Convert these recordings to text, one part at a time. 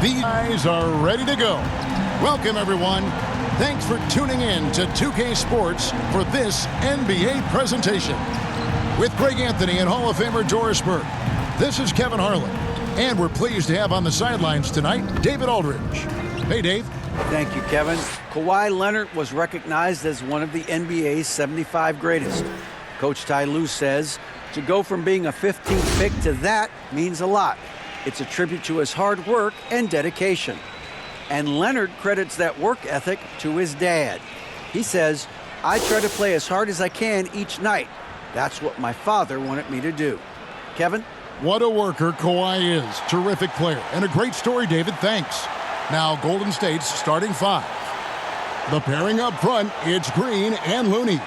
These guys are ready to go. Welcome, everyone. Thanks for tuning in to 2K Sports for this NBA presentation. With Greg Anthony and Hall of Famer Doris Burke, this is Kevin Harlan. And we're pleased to have on the sidelines tonight, David Aldridge. Hey, Dave. Thank you, Kevin. Kawhi Leonard was recognized as one of the NBA's 75 greatest. Coach Ty Lue says to go from being a 15th pick to that means a lot. It's a tribute to his hard work and dedication. And Leonard credits that work ethic to his dad. He says, "I try to play as hard as I can each night. That's what my father wanted me to do." Kevin? What a worker Kawhi is. Terrific player. And a great story, David. Thanks. Now, Golden State's starting five. The pairing up front, it's Green and Looney.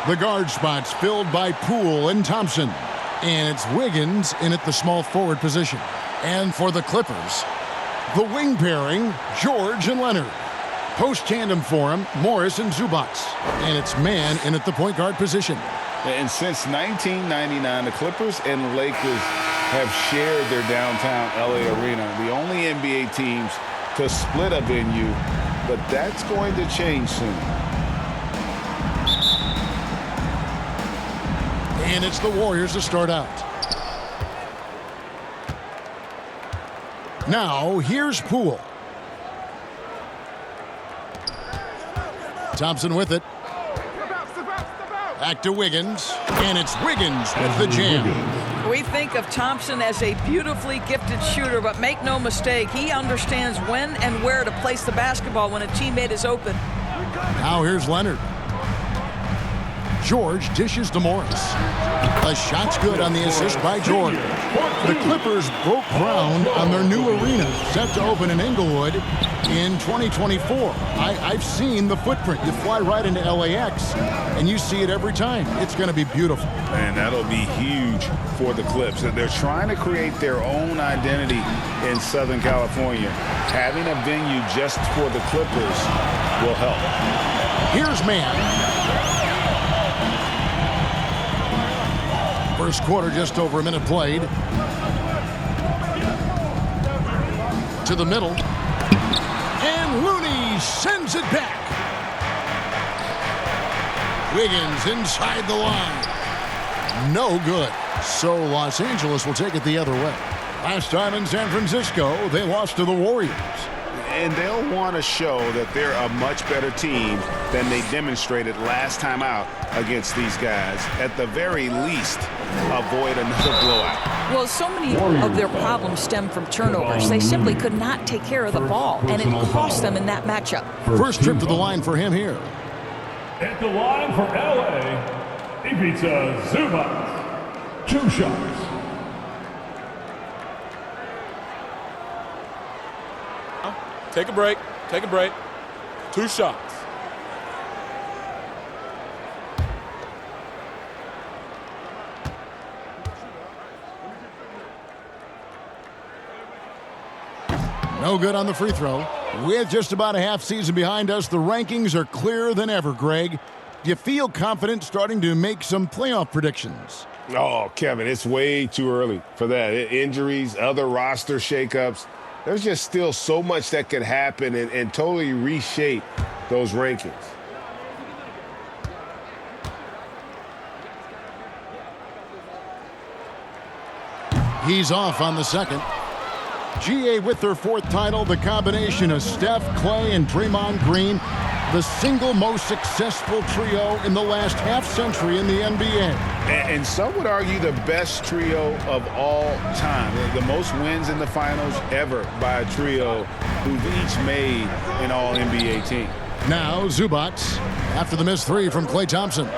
The guard spots filled by Poole and Thompson. And it's Wiggins in at the small forward position. And for the Clippers, the wing pairing, George and Leonard. Post tandem for him, Morris and Zubac. And it's Man in at the point guard position. And since 1999, the Clippers and Lakers have shared their downtown LA arena. The only NBA teams to split a venue, but that's going to change soon. And it's the Warriors to start out. Now, here's Poole. Thompson with it. Back to Wiggins. And it's Wiggins with the jam. We think of Thompson as a beautifully gifted shooter, but make no mistake, he understands when and where to place the basketball when a teammate is open. Now here's Leonard. George dishes to Morris. A shot's good on the assist by George. The Clippers broke ground on their new arena, set to open in Inglewood in 2024. I've seen the footprint. You fly right into LAX, and you see it every time. It's going to be beautiful. And that'll be huge for the Clips. They're trying to create their own identity in Southern California. Having a venue just for the Clippers will help. Here's Man. First quarter, just over a minute played. To the middle. And Looney sends it back. Wiggins inside the line. No good. So Los Angeles will take it the other way. Last time in San Francisco, they lost to the Warriors. And they'll want to show that they're a much better team than they demonstrated last time out against these guys. At the very least, avoid another blowout. Well, so many of their problems stem from turnovers. They simply could not take care of the ball, and it cost them in that matchup. First trip to the line for him here. At the line for LA, he beats Zubac. 2 shots. Take a break. Take a break. 2 shots. No good on the free throw. With just about a half season behind us, the rankings are clearer than ever, Greg. Do you feel confident starting to make some playoff predictions? Oh, Kevin, it's way too early for that. Injuries, other roster shakeups. There's just still so much that could happen and totally reshape those rankings. He's off on the second. GA with their 4th title, the combination of Steph, Clay, and Draymond Green, the single most successful trio in the last half-century in the NBA. And some would argue the best trio of all time. The most wins in the finals ever by a trio who've each made an all-NBA team. Now Zubac, after the missed 3 from Klay Thompson.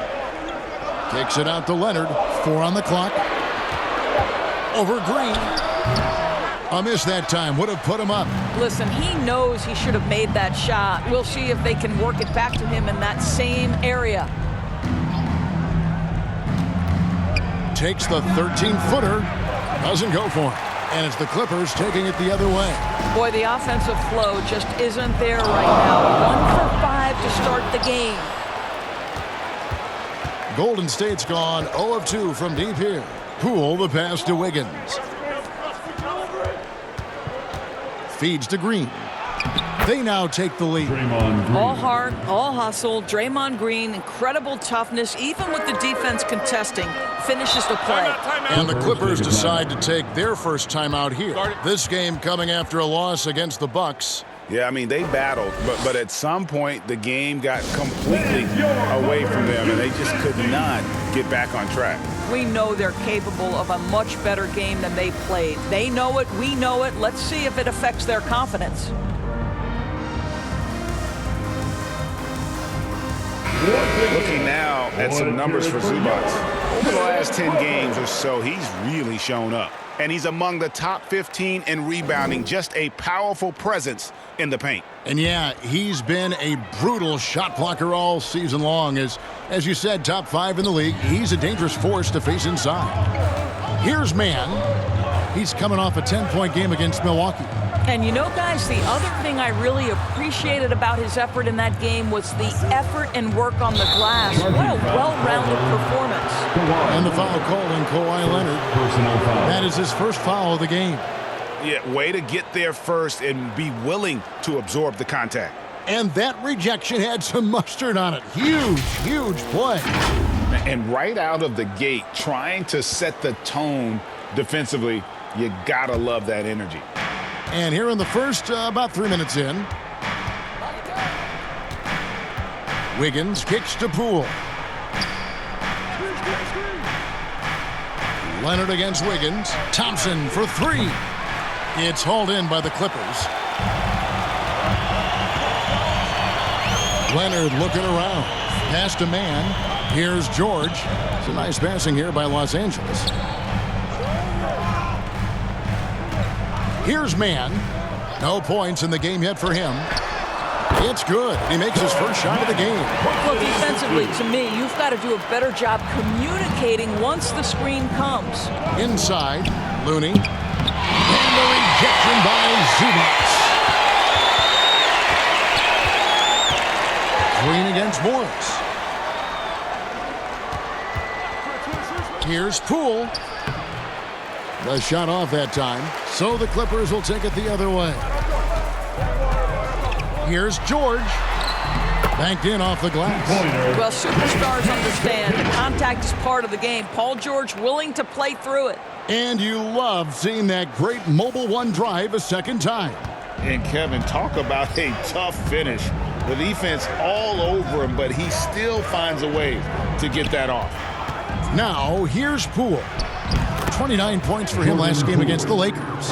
Kicks it out to Leonard. 4 on the clock. Over Green. A miss that time. Would have put him up. Listen, he knows he should have made that shot. We'll see if they can work it back to him in that same area. Takes the 13-footer. Doesn't go for it. And it's the Clippers taking it the other way. Boy, the offensive flow just isn't there right now. 1 for 5 to start the game. Golden State's gone 0 of 2 from deep here. Poole the pass to Wiggins. feeds to Green. They now take the lead. All heart, all hustle. Draymond Green, incredible toughness, even with the defense contesting, finishes the play. And the Clippers decide to take their first timeout here. This game coming after a loss against the Bucks. Yeah, I mean, they battled, but at some point, the game got completely away from them, and they just could not get back on track. We know they're capable of a much better game than they played. They know it, we know it. Let's see if it affects their confidence. Looking now at some numbers for Zubats. Over the last 10 games or so, he's really shown up. And he's among the top 15 in rebounding, just a powerful presence in the paint. And yeah, he's been a brutal shot blocker all season long. As you said, top 5 in the league. He's a dangerous force to face inside. Here's Mann. He's coming off a 10-point game against Milwaukee. And you know, guys, the other thing I really appreciated about his effort in that game was the effort and work on the glass. What a well-rounded performance. And the foul call on Kawhi Leonard. That is his first foul of the game. Yeah, way to get there first and be willing to absorb the contact. And that rejection had some mustard on it. Huge, huge play. And right out of the gate, trying to set the tone defensively, you gotta love that energy. And here in the first, about 3 minutes in, Wiggins kicks to Poole. Leonard against Wiggins. Thompson for 3. It's hauled in by the Clippers. Leonard looking around. Pass to Mann. Here's George. It's a nice passing here by Los Angeles. Here's Mann. No points in the game yet for him. It's good. He makes his first shot of the game. Well, defensively, to me, you've got to do a better job communicating once the screen comes. Inside, Looney. And the rejection by Zubats. Green against Morris. Here's Poole. The shot off that time, so the Clippers will take it the other way. Here's George. Banked in off the glass. Well, superstars understand the contact is part of the game. Paul George willing to play through it. And you love seeing that great mobile one drive a second time. And Kevin, talk about a tough finish. The defense all over him, but he still finds a way to get that off. Now, here's Poole. 29 points for him last game against the Lakers.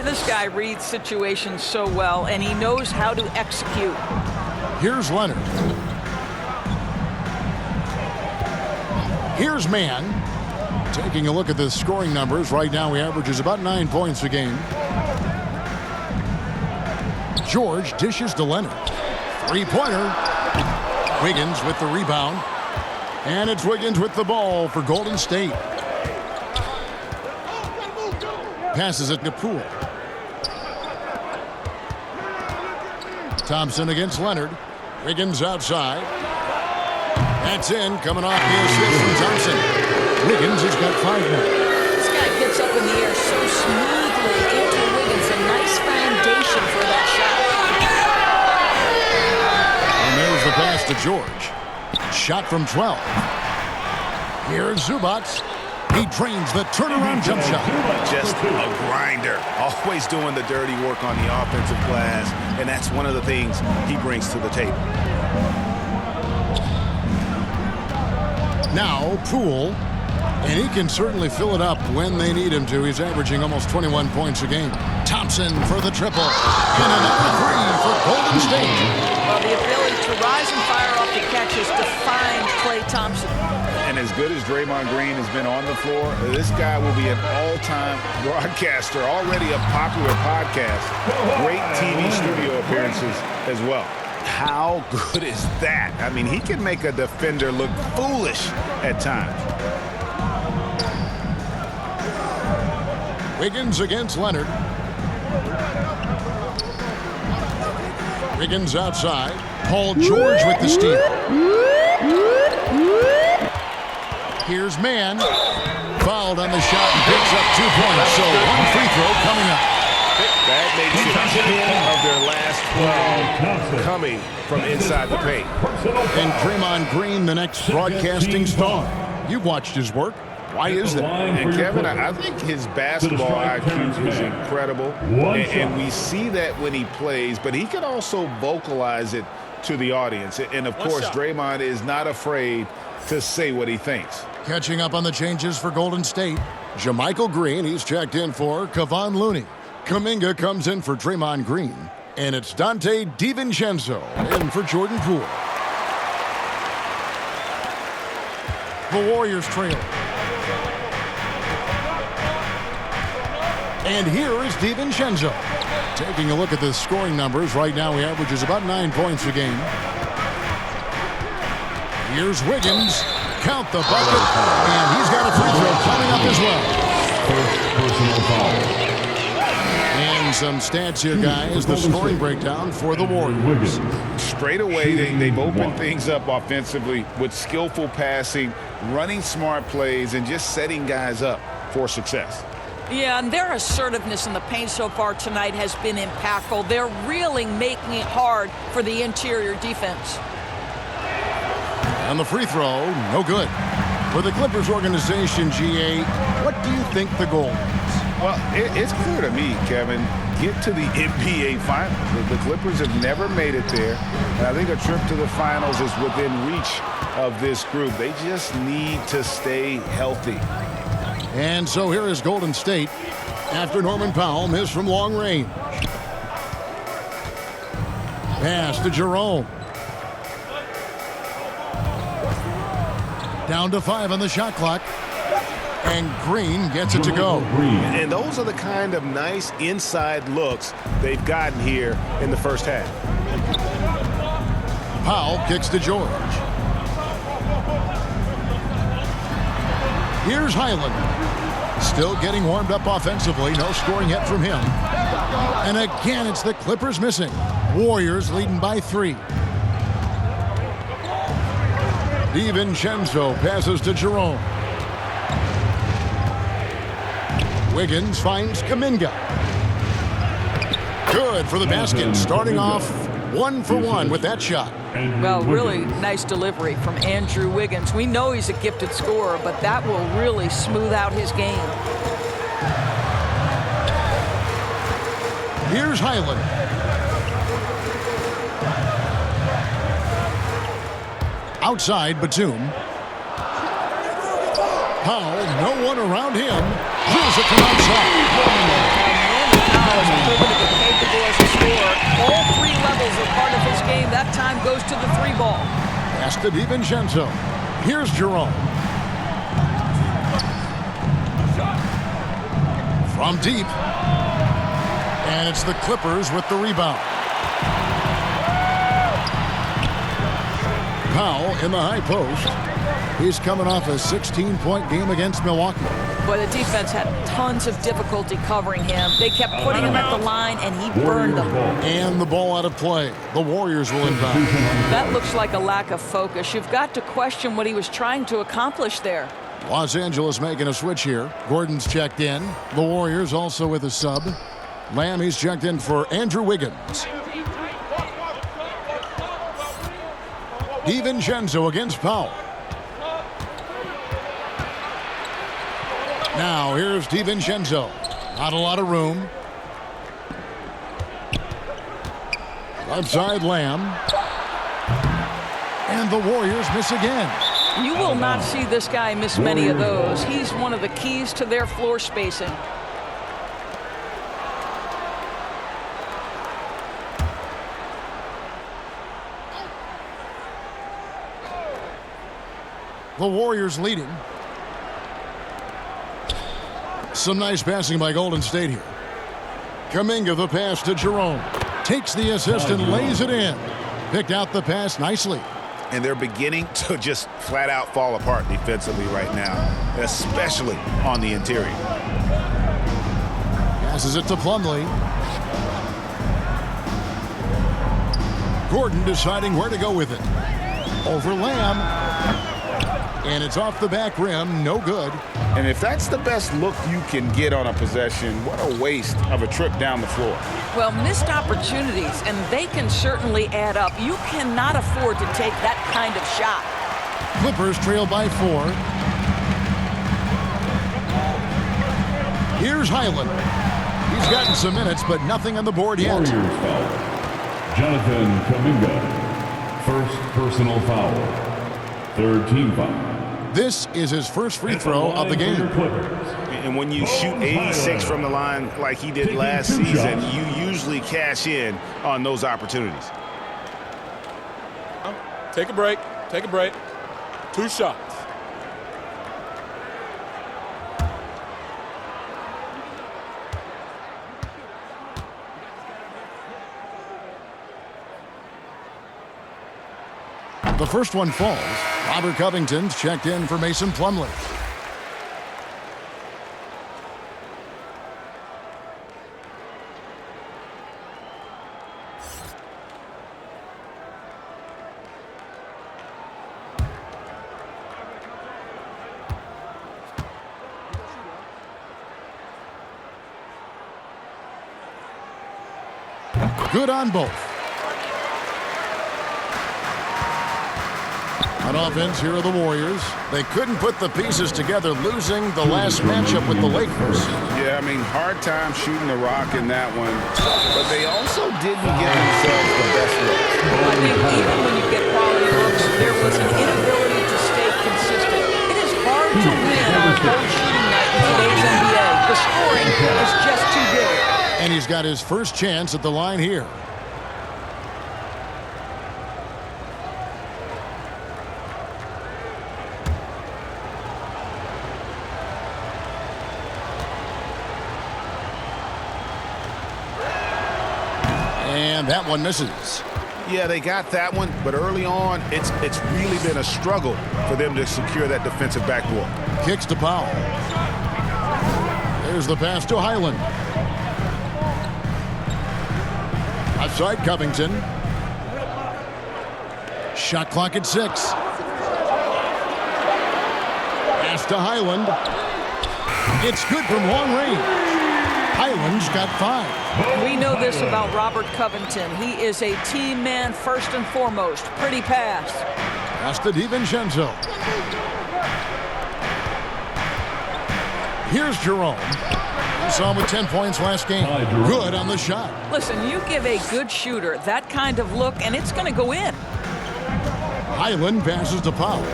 This guy reads situations so well, and he knows how to execute. Here's Leonard. Here's Mann. Taking a look at the scoring numbers, right now he averages about 9 points a game. George dishes to Leonard. Three-pointer. Wiggins with the rebound. And it's Wiggins with the ball for Golden State. Passes it to Poole. Thompson against Leonard. Wiggins outside. That's in, coming off the assist from Thompson. Wiggins has got 5 more. This guy gets up in the air so smoothly. Andrew Wiggins, a nice foundation for that shot. And there's the pass to George. Shot from 12. Here's Zubats. He drains the turnaround jump shot. Just a grinder. Always doing the dirty work on the offensive glass, and that's one of the things he brings to the table. Now, Poole, and he can certainly fill it up when they need him to. He's averaging almost 21 points a game. Thompson for the triple. And another 3 for Golden State. Well, the ability to rise and fire off the catches defined Klay Thompson. And as good as Draymond Green has been on the floor, this guy will be an all-time broadcaster, already a popular podcast, great TV studio appearances as well. How good is that? I mean, he can make a defender look foolish at times. Wiggins against Leonard. Wiggins outside. Paul George with the steal. Here's Mann. Fouled on the shot and picks up 2 points. So 1 free throw coming up. Bad that makes it 10 of their last 12 coming from inside the paint. And Draymond Green, the next broadcasting star. You've watched his work. Why is that? And Kevin, I think his basketball IQ is incredible. And we see that when he plays, but he can also vocalize it to the audience. And of course, Draymond is not afraid to say what he thinks. Catching up on the changes for Golden State. Jermichael Green, he's checked in for Kevon Looney. Kuminga comes in for Draymond Green. And it's Dante DiVincenzo in for Jordan Poole. The Warriors trail. And here is DiVincenzo. Taking a look at the scoring numbers, right now he averages about 9 points a game. Here's Wiggins. Count the bucket. And he's got a free throw coming up as well. First personal foul. And some stats here, guys. The scoring breakdown for the Warriors. Straight away, they've opened things up offensively with skillful passing, running smart plays, and just setting guys up for success. Yeah, and their assertiveness in the paint so far tonight has been impactful. They're really making it hard for the interior defense. And the free throw, no good. For the Clippers organization, GA, what do you think the goal is? Well, it's clear to me, Kevin, get to the NBA Finals. The Clippers have never made it there, and I think a trip to the Finals is within reach of this group. They just need to stay healthy. And so here is Golden State after Norman Powell missed from long range. Pass to Jerome. Down to 5 on the shot clock. And Green gets it to go. And those are the kind of nice inside looks they've gotten here in the first half. Powell kicks to George. Here's Highland. Still getting warmed up offensively. No scoring yet from him. And again, it's the Clippers missing. Warriors leading by 3. DiVincenzo passes to Jerome. Wiggins finds Kuminga. Good for the basket. Starting off 1 for 1 with that shot. Well, really nice delivery from Andrew Wiggins. We know he's a gifted scorer, but that will really smooth out his game. Here's Highland. Outside, Batum. Powell, no one around him. Here's it from outside. Powell has proven to be capable as a scorer. All 3 levels are part of his game. That time goes to the 3 ball. Pass to DiVincenzo. Here's Jerome. From deep. And it's the Clippers with the rebound. Powell in the high post. He's coming off a 16-point game against Milwaukee. But the defense had tons of difficulty covering him. They kept putting him at the line, and he burned them. And the ball out of play. The Warriors will inbound. That looks like a lack of focus. You've got to question what he was trying to accomplish there. Los Angeles making a switch here. Gordon's checked in. The Warriors also with a sub. Lamb, he's checked in for Andrew Wiggins. DiVincenzo against Powell. Now here's DiVincenzo. Not a lot of room. Left side Lamb. And the Warriors miss again. You will not see this guy miss many of those. He's one of the keys to their floor spacing. The Warriors leading. Some nice passing by Golden State here. Kuminga the pass to Jerome. Takes the assist and lays it in. Picked out the pass nicely. And they're beginning to just flat out fall apart defensively right now, especially on the interior. Passes it to Plumlee. Gordon deciding where to go with it. Over Lamb. And it's off the back rim, no good. And if that's the best look you can get on a possession, what a waste of a trip down the floor. Well, missed opportunities, and they can certainly add up. You cannot afford to take that kind of shot. Clippers trail by 4. Here's Highland. He's gotten some minutes, but nothing on the board yet. Warriors foul. Jonathan Kuminga. First personal foul. Third team foul. This is his first free throw of the game. And when you shoot 86 from the line like he did last season, you usually cash in on those opportunities. Take a break. Take a break. 2 shots. The first one falls. Robert Covington's checked in for Mason Plumlee. Good on both. On offense, here are the Warriors. They couldn't put the pieces together, losing the last matchup with the Lakers. Yeah, I mean, hard time shooting the rock in that one. But they also didn't give themselves the best looks. I think even when you get quality looks, there was an inability to stay consistent. It is hard to win on a cold shooting night in today's NBA. The scoring is just too good. And he's got his first chance at the line here. And that one misses. Yeah, they got that one, but early on, it's really been a struggle for them to secure that defensive backboard. Kicks to Powell. There's the pass to Highland. Outside Covington. Shot clock at 6. Pass to Highland. It's good from long range. Highland's got 5. We know this about Robert Covington. He is a team man first and foremost. Pretty pass. Pass to DiVincenzo. Here's Jerome. We saw him with 10 points last game. Good on the shot. Listen, you give a good shooter that kind of look, and it's going to go in. Highland passes to Powell.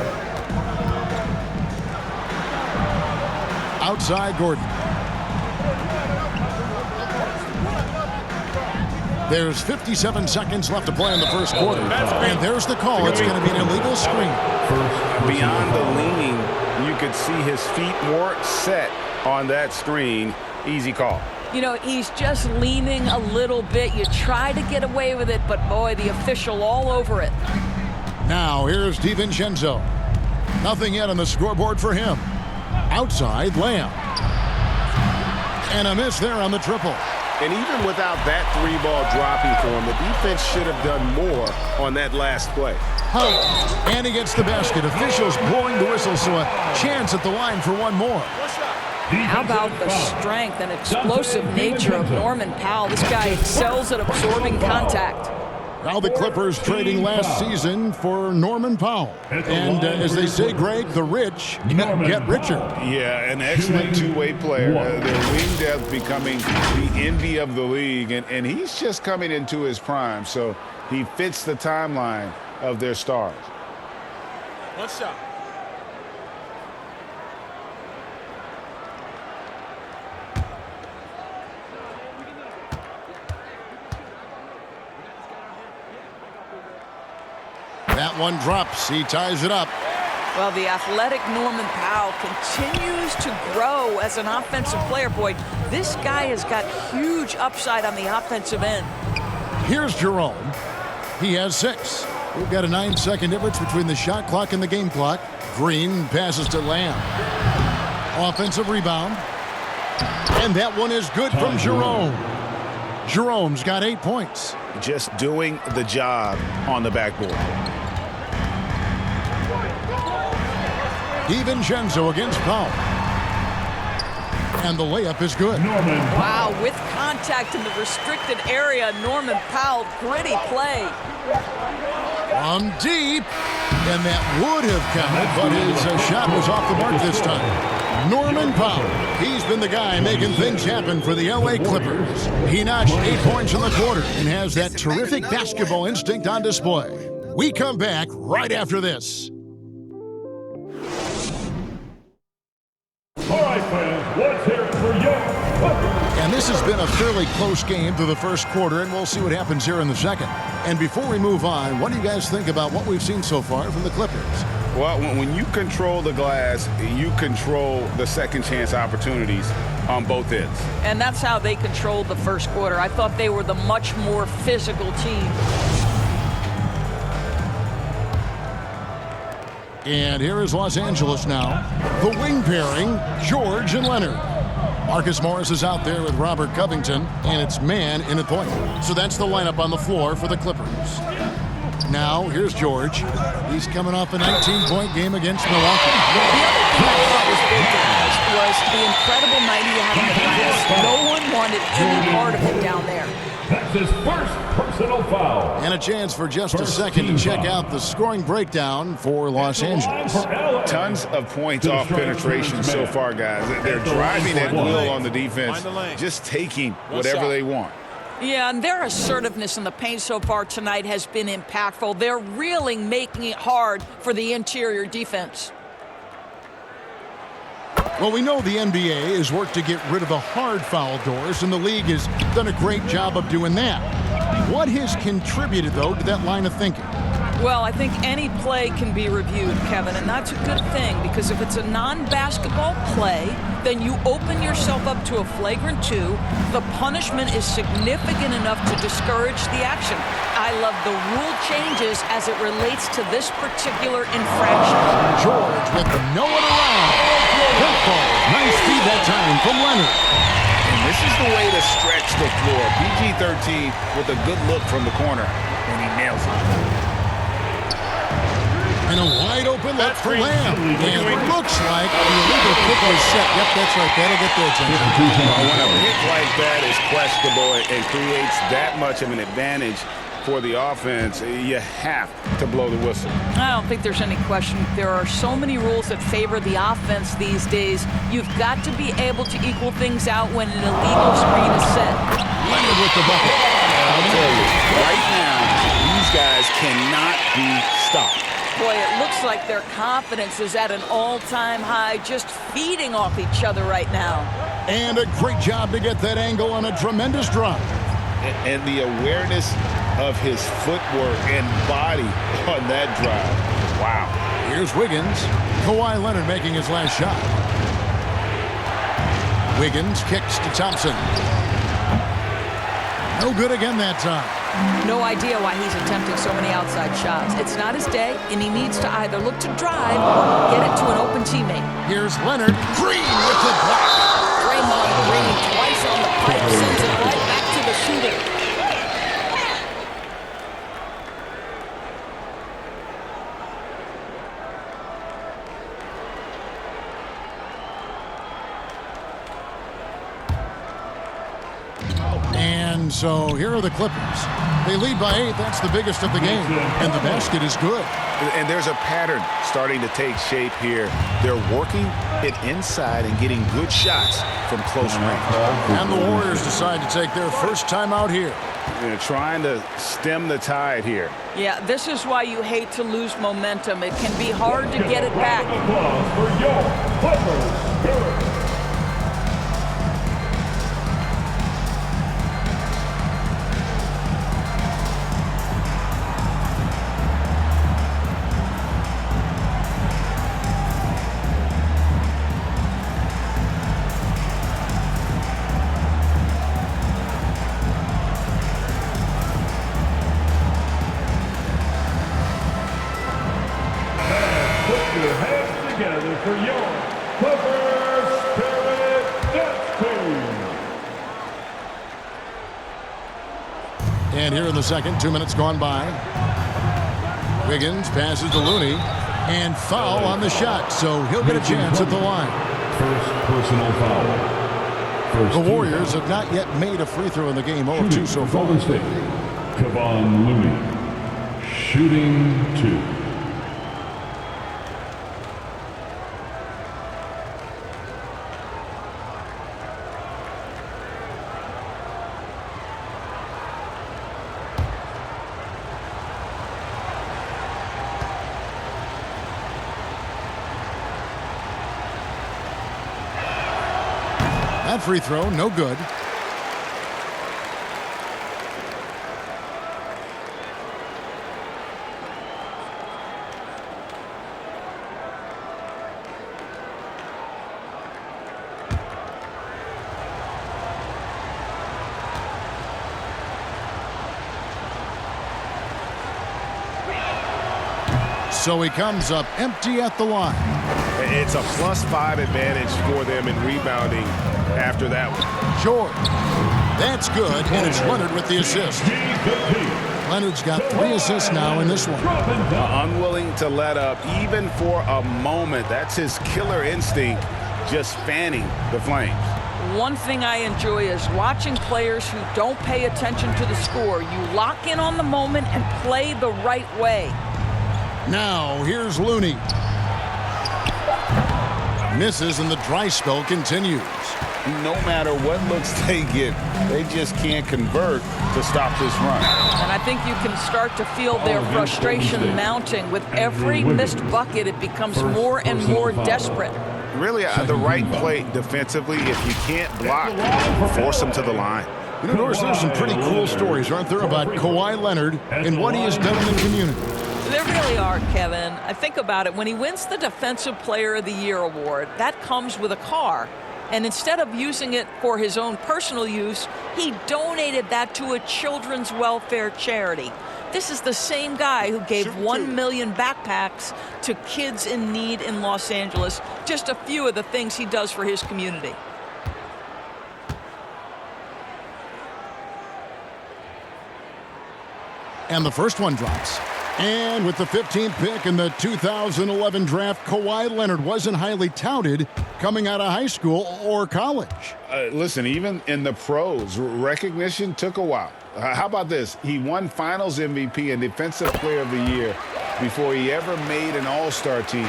Outside Gordon. There's 57 seconds left to play in the first quarter. And there's the call. It's going to be an illegal screen. Beyond the leaning, you could see his feet weren't set on that screen. Easy call. You know, he's just leaning a little bit. You try to get away with it, but boy, the official all over it. Now, here's DiVincenzo. Nothing yet on the scoreboard for him. Outside, Lamb. And a miss there on the triple. And even without that 3-ball dropping for him, the defense should have done more on that last play. And he gets the basket. Officials blowing the whistle, so a chance at the line for one more. How about the strength and explosive nature of Norman Powell? This guy excels at absorbing contact. Now the Clippers trading last season for Norman Powell. And as they say, Greg, the rich get richer. Yeah, an excellent two-way player. Their wing depth becoming the envy of the league. And he's just coming into his prime. So he fits the timeline of their stars. One shot. That one drops. He ties it up. Well, the athletic Norman Powell continues to grow as an offensive player. Boy, this guy has got huge upside on the offensive end. Here's Jerome. He has 6. We've got a 9-second difference between the shot clock and the game clock. Green passes to Lamb. Offensive rebound. And that one is good from Jerome. Jerome's got 8 points. Just doing the job on the backboard. DiVincenzo against Powell. And the layup is good. Wow, with contact in the restricted area, Norman Powell, gritty play. From deep, and that would have counted, but his shot was off the mark this time. Norman Powell, he's been the guy making things happen for the LA Clippers. He notched 8 points in the quarter and has that terrific basketball instinct on display. We come back right after this. All right, fans, let's hear it for your Clippers. And this has been a fairly close game through the first quarter, and we'll see what happens here in the second. And before we move on, what do you guys think about what we've seen so far from the Clippers? Well, when you control the glass, you control the second chance opportunities on both ends. And that's how they controlled the first quarter. I thought they were the much more physical team. And here is Los Angeles now. The wing pairing, George and Leonard. Marcus Morris is out there with Robert Covington, and it's man in a point. So that's the lineup on the floor for the Clippers. Now, here's George. He's coming off a 19-point game against Milwaukee. The other thing I thought was big was the incredible night he had on the glass. No one wanted any part of him down there. That's his first personal foul. And a chance for just a second to check out the scoring breakdown for Los Angeles. Tons of points off penetration so far, guys. They're driving at will on the defense, just taking whatever they want. Yeah, and their assertiveness in the paint so far tonight has been impactful. They're really making it hard for the interior defense. Well, we know the NBA has worked to get rid of the hard foul doors, and the league has done a great job of doing that. What has contributed, though, to that line of thinking? Well, I think any play can be reviewed, Kevin, and that's a good thing because if it's a non-basketball play, then you open yourself up to a flagrant 2. The punishment is significant enough to discourage the action. I love the rule changes as it relates to this particular infraction. George with no one around. Quick ball. Nice feed that time from Leonard. And this is the way to stretch the floor. PG-13 with a good look from the corner, and he nails it. And a wide open look for Lamb. And it looks like the illegal kick was set. Yep, that's right. That'll get their attention. When a pick like that is questionable and creates that much of an advantage for the offense, you have to blow the whistle. I don't think there's any question. There are so many rules that favor the offense these days. You've got to be able to equal things out when an illegal screen is set. Leonard with the bucket. I'll tell you, right now, these guys cannot be stopped. Boy, it looks like their confidence is at an all-time high, just feeding off each other right now. And a great job to get that angle on a tremendous drive. And the awareness of his footwork and body on that drive. Wow. Here's Wiggins. Kawhi Leonard making his last shot. Wiggins kicks to Thompson. No good again that time. No idea why he's attempting so many outside shots. It's not his day, and he needs to either look to drive or get it to an open teammate. Here's Leonard. Green with the block. Draymond Green twice on the pipe sends it right back to the shooter. And so here are the Clippers. They lead by 8. That's the biggest of the game. And the basket is good. And there's a pattern starting to take shape here. They're working it inside and getting good shots from close range. And the Warriors decide to take their first time out here. They're trying to stem the tide here. Yeah, this is why you hate to lose momentum. It can be hard to get it back. Applause for your Clippers Spirit. For your Clippers Spirit Dance Team. And here in the second, 2 minutes gone by. Wiggins passes to Looney. And foul on the shot, so he'll get a chance at the line. First personal foul. The Warriors have not yet made a free throw in the game. 0-2 so far. Golden State, Kevon Looney, shooting 2. That free throw, no good. So he comes up empty at the line. It's a +5 advantage for them in rebounding after that one. George. That's good, and it's Leonard with the assist. Leonard's got 3 assists now in this one. Unwilling to let up even for a moment. That's his killer instinct, just fanning the flames. One thing I enjoy is watching players who don't pay attention to the score. You lock in on the moment and play the right way. Now, here's Looney. Misses, and the dry spell continues. No matter what looks they get, they just can't convert to stop this run. And I think you can start to feel their frustration mounting. With every missed bucket, it becomes more and more desperate. Really, the right play defensively. If you can't block, force them to the line. You know, Norris, there's some pretty cool stories, aren't there, about Kawhi Leonard and what he has done in the community. There really are, Kevin. I think about it. When he wins the Defensive Player of the Year award, that comes with a car. And instead of using it for his own personal use, he donated that to a children's welfare charity. This is the same guy who gave 1 million backpacks to kids in need in Los Angeles. Just a few of the things he does for his community. And the first one drops. And with the 15th pick in the 2011 draft, Kawhi Leonard wasn't highly touted coming out of high school or college. Listen, even in the pros, recognition took a while. How about this? He won Finals MVP and Defensive Player of the Year before he ever made an All-Star team.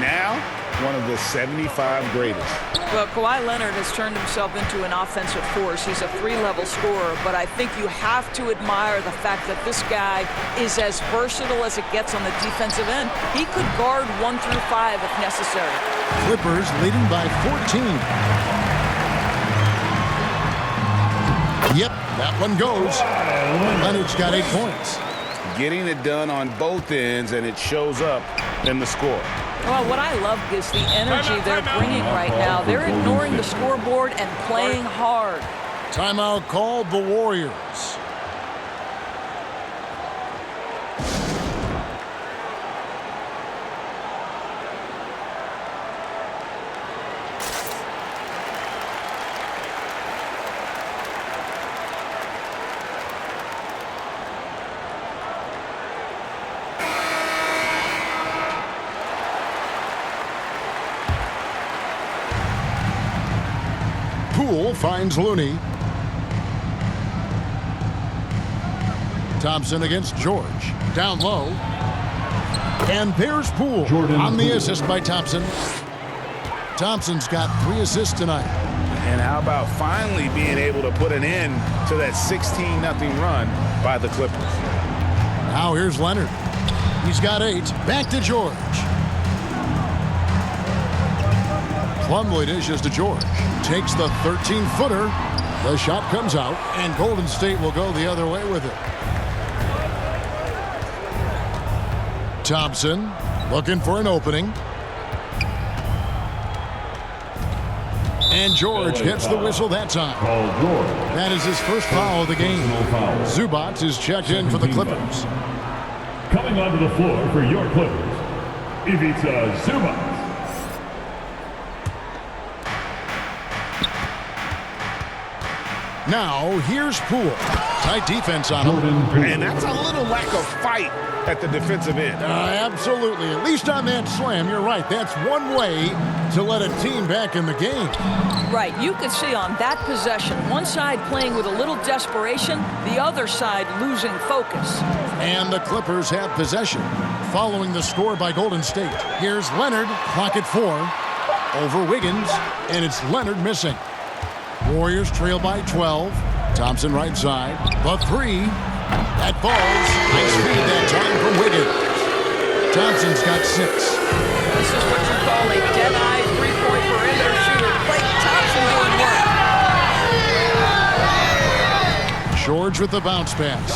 Now, one of the 75 greatest. Well, Kawhi Leonard has turned himself into an offensive force. He's a 3-level scorer, but I think you have to admire the fact that this guy is as versatile as it gets on the defensive end. He could guard 1 through 5 if necessary. Clippers leading by 14. Yep, that one goes. Leonard's got 8 points. Getting it done on both ends, and it shows up in the score. Well, what I love is the energy they're bringing right now. They're ignoring the scoreboard and playing hard. Timeout called the Warriors. Poole finds Looney. Thompson against George. Down low. And there's Poole on the assist by Thompson. Thompson's got 3 assists tonight. And how about finally being able to put an end to that 16-0 run by the Clippers? Now here's Leonard. He's got 8. Back to George. Plumlee dishes to George. Takes the 13-footer. The shot comes out, and Golden State will go the other way with it. Thompson looking for an opening. And George gets the whistle that time. That is his first foul of the game. Zubac is checked in for the Clippers. Coming onto the floor for your Clippers, Ivica Zubac. Now, here's Poole. Tight defense on him. And that's a little lack of fight at the defensive end. Absolutely. At least on that slam, you're right. That's one way to let a team back in the game. Right. You can see on that possession, one side playing with a little desperation, the other side losing focus. And the Clippers have possession. Following the score by Golden State. Here's Leonard, clock at 4. Over Wiggins, and it's Leonard missing. Warriors trail by 12. Thompson right side. The 3. That falls. Nice feed that time from Wiggins. Thompson's got 6. This is what you call a dead-eye three-point perimeter shooter. Klay Thompson doing work. George with the bounce pass.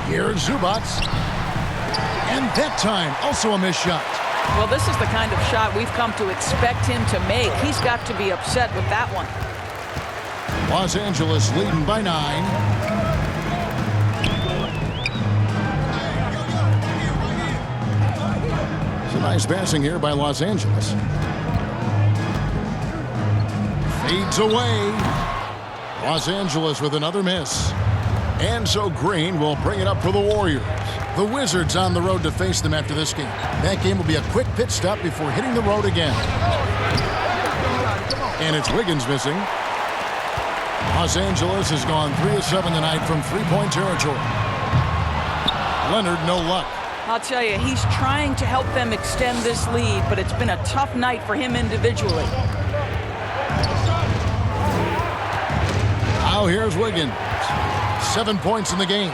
Here's Zubac. And that time, also a missed shot. Well, this is the kind of shot we've come to expect him to make. He's got to be upset with that one. Los Angeles leading by 9. It's a nice passing here by Los Angeles. Fades away. Los Angeles with another miss. And so Green will bring it up for the Warriors. The Wizards on the road to face them after this game. That game will be a quick pit stop before hitting the road again. And it's Wiggins missing. Los Angeles has gone 3 of 7 tonight from three-point territory. Leonard, no luck. I'll tell you, he's trying to help them extend this lead, but it's been a tough night for him individually. Now here's Wiggins. 7 points in the game.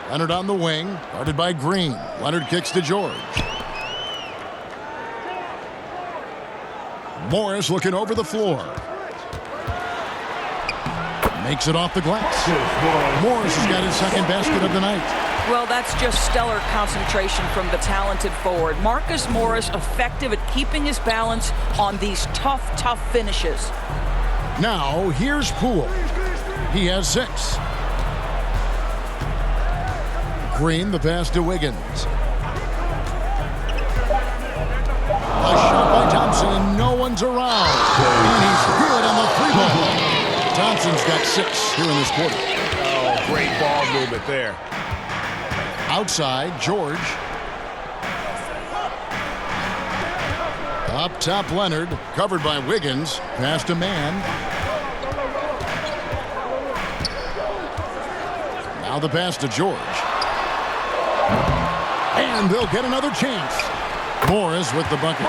Leonard on the wing, guarded by Green. Leonard kicks to George. Morris looking over the floor. Makes it off the glass. Morris has got his second basket of the night. Well, that's just stellar concentration from the talented forward. Marcus Morris effective at keeping his balance on these tough finishes. Now, here's Poole. He has 6. Green, the pass to Wiggins. A shot by Thompson, and no one's around. And he's good on the 3-ball. Thompson's got 6 here in this quarter. Oh, great ball movement there. Outside, George. Up top, Leonard, covered by Wiggins. Pass to Mann. Now the pass to George. And they'll get another chance. Morris with the bucket.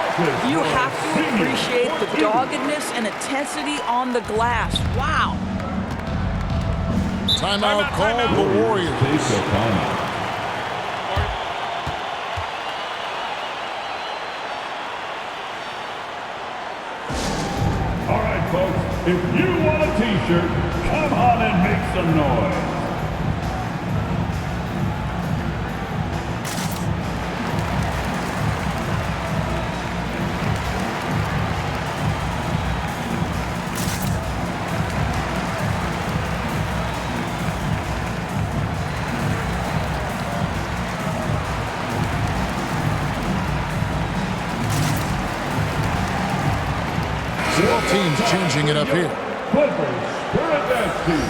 You have to appreciate the doggedness and intensity on the glass. Wow. Timeout called the Warriors. All right, folks, if you want a t-shirt, come on and make some noise. Both teams changing it up here. Clippers, Spirit Dance Team.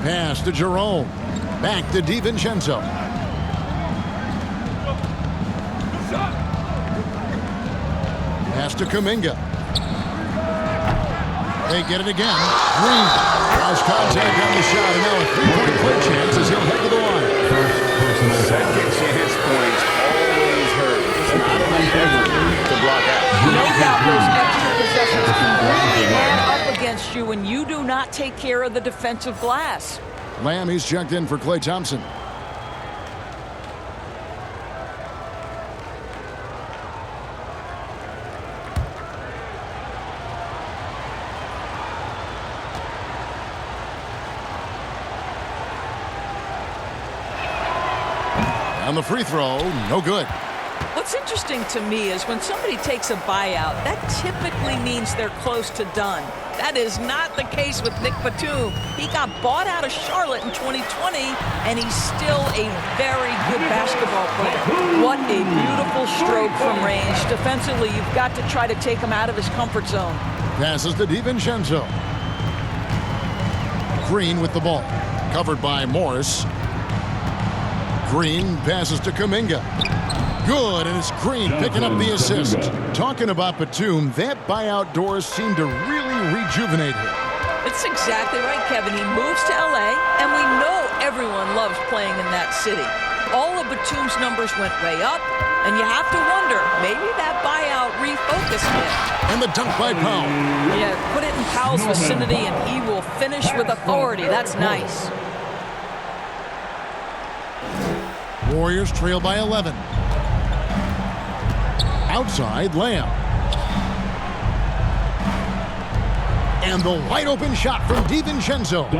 Pass to Jerome. Back to DiVincenzo. Pass to Kuminga. They get it again. Green has contact on the shot, and now a three-point play chance as he'll head to the line. Second chance points always hurt. It's not enough effort to block out. No doubt those extra possessions can really add up against you when you do not take care of the defensive glass. Lamb, he's checked in for Klay Thompson. On the free throw, no good. What's interesting to me is when somebody takes a buyout, that typically means they're close to done. That is not the case with Nick Batum. He got bought out of Charlotte in 2020, and he's still a very good basketball player. What a beautiful stroke from range. Defensively, you've got to try to take him out of his comfort zone. Passes to DiVincenzo. Green with the ball. Covered by Morris. Green passes to Kuminga. Good, and it's Green picking up the assist. Talking about Batum, that buyout doors seem to really rejuvenate him. That's exactly right, Kevin. He moves to L.A., and we know everyone loves playing in that city. All of Batum's numbers went way up, and you have to wonder, maybe that buyout refocused him. And the dunk by Powell. Yeah, put it in Powell's vicinity, and he will finish with authority. That's nice. Warriors trail by 11. Outside, Lamb. And the wide open shot from DiVincenzo.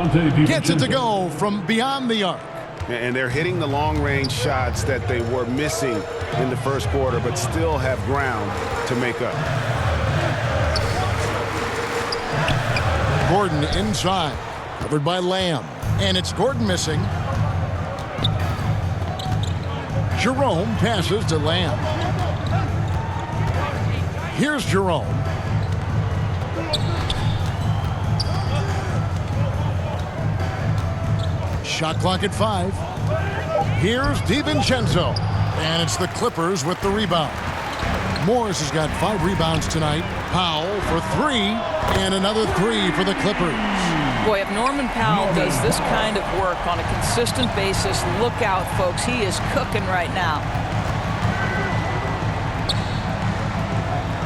Gets it to go from beyond the arc. And they're hitting the long-range shots that they were missing in the first quarter, but still have ground to make up. Gordon inside. Covered by Lamb. And it's Gordon missing. Jerome passes to Lamb. Here's Jerome. Shot clock at 5. Here's DiVincenzo. And it's the Clippers with the rebound. Morris has got 5 rebounds tonight. Powell for 3. And another 3 for the Clippers. Boy, if Norman Powell does this kind of work on a consistent basis, look out, folks. He is cooking right now.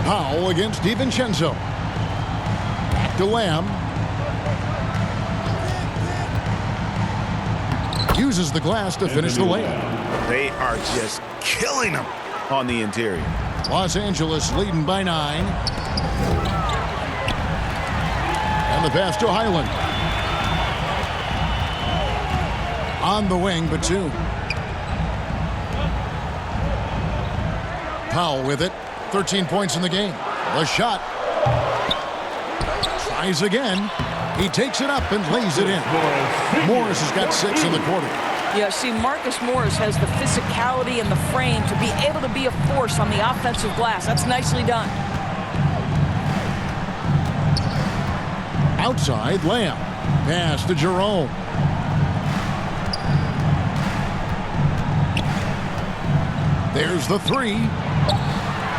Powell against DiVincenzo. Back to Lamb. Uses the glass to finish the layup. They are just killing them on the interior. Los Angeles leading by 9. And the pass to Highland. On the wing, Batum. Powell with it. 13 points in the game. The shot. Tries again. He takes it up and lays it in. Morris has got 6 in the quarter. Yeah, see, Marcus Morris has the physicality and the frame to be able to be a force on the offensive glass. That's nicely done. Outside, Lamb. Pass to Jerome. There's the 3.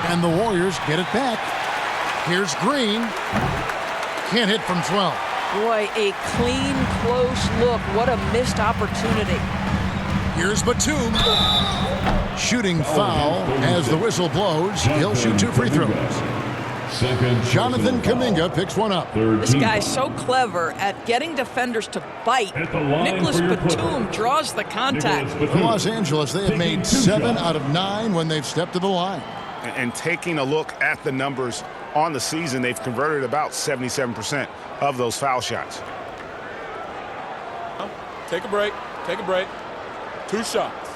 And the Warriors get it back. Here's Green. Can't hit from 12. Boy, a clean, close look. What a missed opportunity. Here's Batum. Shooting foul as the whistle blows. He'll shoot 2 free throws. Jonathan Kuminga picks one up. This guy's so clever at getting defenders to bite. Nicholas Batum draws the contact. For Los Angeles, they have made 7 out of 9 when they've stepped to the line. And taking a look at the numbers on the season, they've converted about 77% of those foul shots. Take a break. Take a break. 2 shots.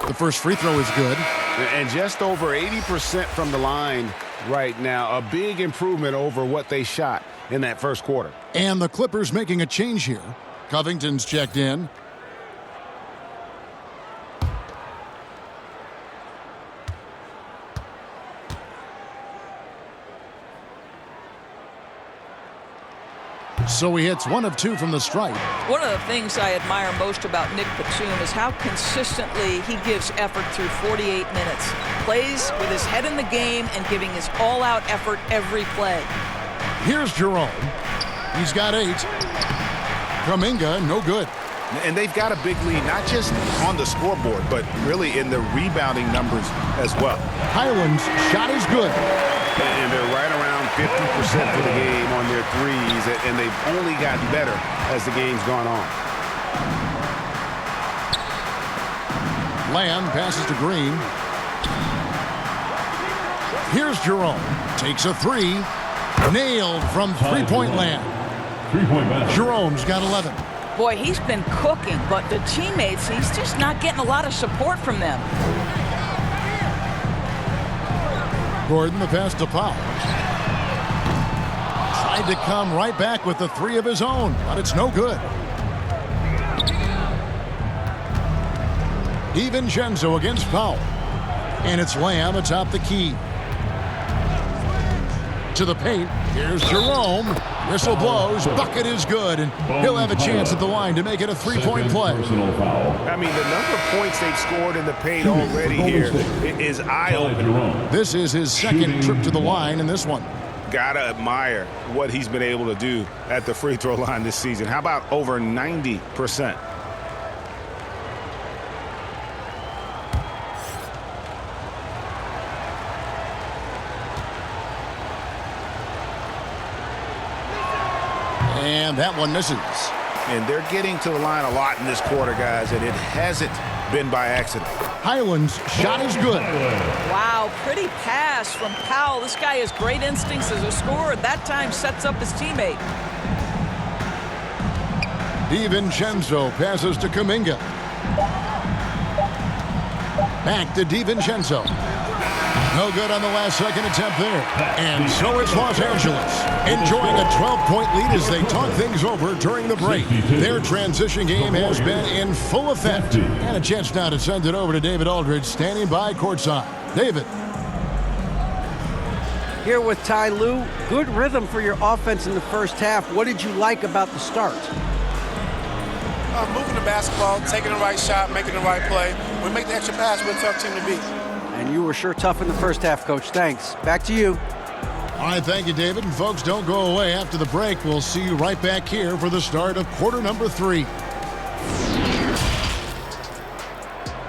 The first free throw is good. And just over 80% from the line right now. A big improvement over what they shot in that first quarter. And the Clippers making a change here. Covington's checked in. So he hits 1 of 2 from the stripe. One of the things I admire most about Nick Batum is how consistently he gives effort through 48 minutes. Plays with his head in the game and giving his all-out effort every play. Here's Jerome. He's got 8. Kuminga, no good. And they've got a big lead, not just on the scoreboard, but really in the rebounding numbers as well. Highland's shot is good. And they're right around 50% for the game on their threes, and they've only gotten better as the game's gone on. Lamb passes to Green. Here's Jerome. Takes a 3. Nailed from three-point land. 3-point match. Jerome's got 11. Boy, he's been cooking, but the teammates, he's just not getting a lot of support from them. Gordon, the pass to Powell. Tried to come right back with the three of his own, but it's no good. DiVincenzo against Powell. And it's Lamb atop the key. To the paint. Here's Jerome. Whistle blows. Bucket is good. And he'll have a chance at the line to make it a three-point play. I mean, the number of points they've scored in the paint already here is eye-opening. This is his second trip to the line in this one. Gotta admire what he's been able to do at the free throw line this season. How about over 90%? And that one misses. And they're getting to the line a lot in this quarter, guys, and it hasn't been by accident. Highland's shot is good. Wow, pretty pass from Powell. This guy has great instincts as a scorer. That time sets up his teammate. DiVincenzo passes to Kuminga. Back to DiVincenzo. No good on the last second attempt there. And so it's Los Angeles enjoying a 12-point lead as they talk things over during the break. Their transition game has been in full effect. And a chance now to send it over to David Aldridge standing by courtside. David. Here with Ty Lue, good rhythm for your offense in the first half. What did you like about the start? Moving the basketball, taking the right shot, making the right play. We make the extra pass, we're a tough team to beat. And you were sure tough in the first half, Coach. Thanks. Back to you. All right, thank you, David. And folks, don't go away. After the break, we'll see you right back here for the start of quarter number 3.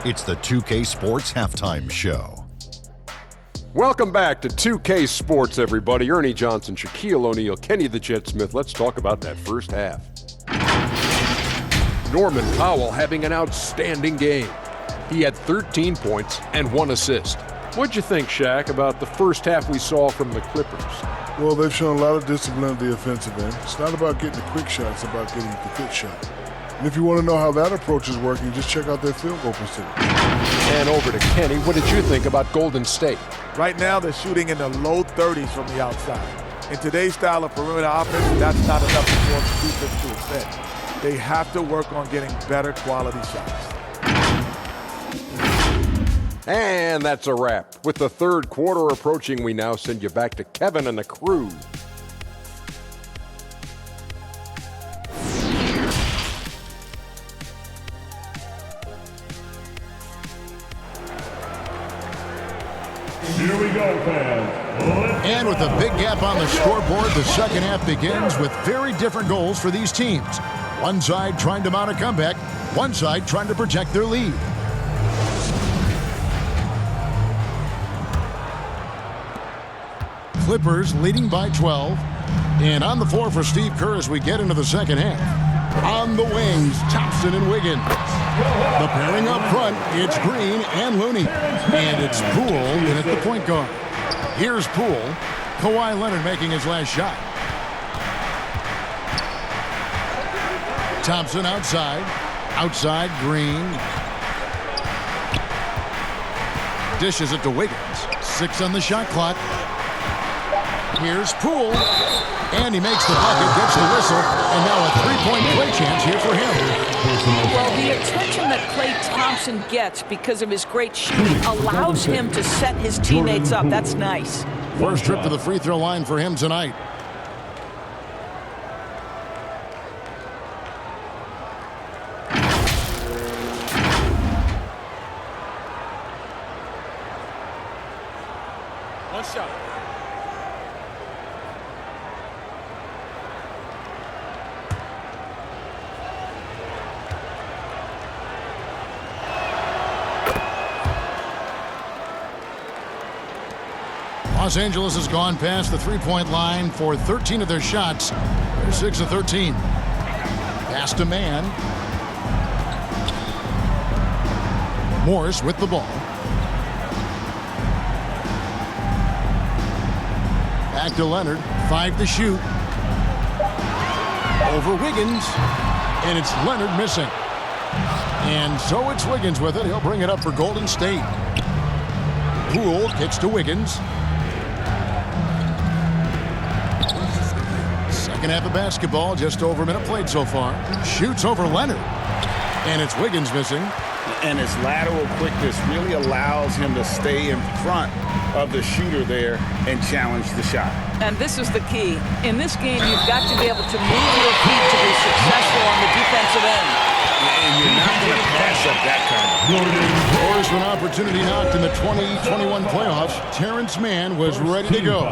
It's the 2K Sports Halftime Show. Welcome back to 2K Sports, everybody. Ernie Johnson, Shaquille O'Neal, Kenny the Jet Smith. Let's talk about that first half. Norman Powell having an outstanding game. He had 13 points and 1 assist. What'd you think, Shaq, about the first half we saw from the Clippers? Well, they've shown a lot of discipline at the offensive end. It's not about getting the quick shot, it's about getting the good shot. And if you want to know how that approach is working, just check out their field goal percentage. And over to Kenny. What did you think about Golden State? Right now, they're shooting in the low 30s from the outside. In today's style of perimeter offense, that's not enough to force defense to extend. They have to work on getting better quality shots. And that's a wrap. With the third quarter approaching, we now send you back to Kevin and the crew. Here we go, fans. And with a big gap on the scoreboard, the second half begins with very different goals for these teams. One side trying to mount a comeback, one side trying to protect their lead. Clippers leading by 12. And on the floor for Steve Kerr as we get into the second half. On the wings, Thompson and Wiggins. The pairing up front, it's Green and Looney. And it's Poole in at the point guard. Here's Poole. Kawhi Leonard making his last shot. Thompson outside. Outside, Green. Dishes it to Wiggins. 6 on the shot clock. Here's Poole. And he makes the bucket, gets the whistle, and now a three-point play chance here for him. Well, the attention that Klay Thompson gets because of his great shooting allows him to set his teammates up. That's nice. First trip to the free throw line for him tonight. One shot. Los Angeles has gone past the three-point line for 13 of their shots. They're 6 of 13. Pass to man. Morris with the ball. Back to Leonard. 5 to shoot. Over Wiggins. And it's Leonard missing. And so it's Wiggins with it. He'll bring it up for Golden State. Poole kicks to Wiggins. Second half of basketball, just over a minute played so far. Shoots over Leonard. And it's Wiggins missing. And his lateral quickness really allows him to stay in front of the shooter there and challenge the shot. And this is the key. In this game, you've got to be able to move your feet to be successful on the defensive end. And you're not going to pass up that kind of. Of course, when opportunity knocked in the 2021 playoffs, Terrence Mann was ready to go.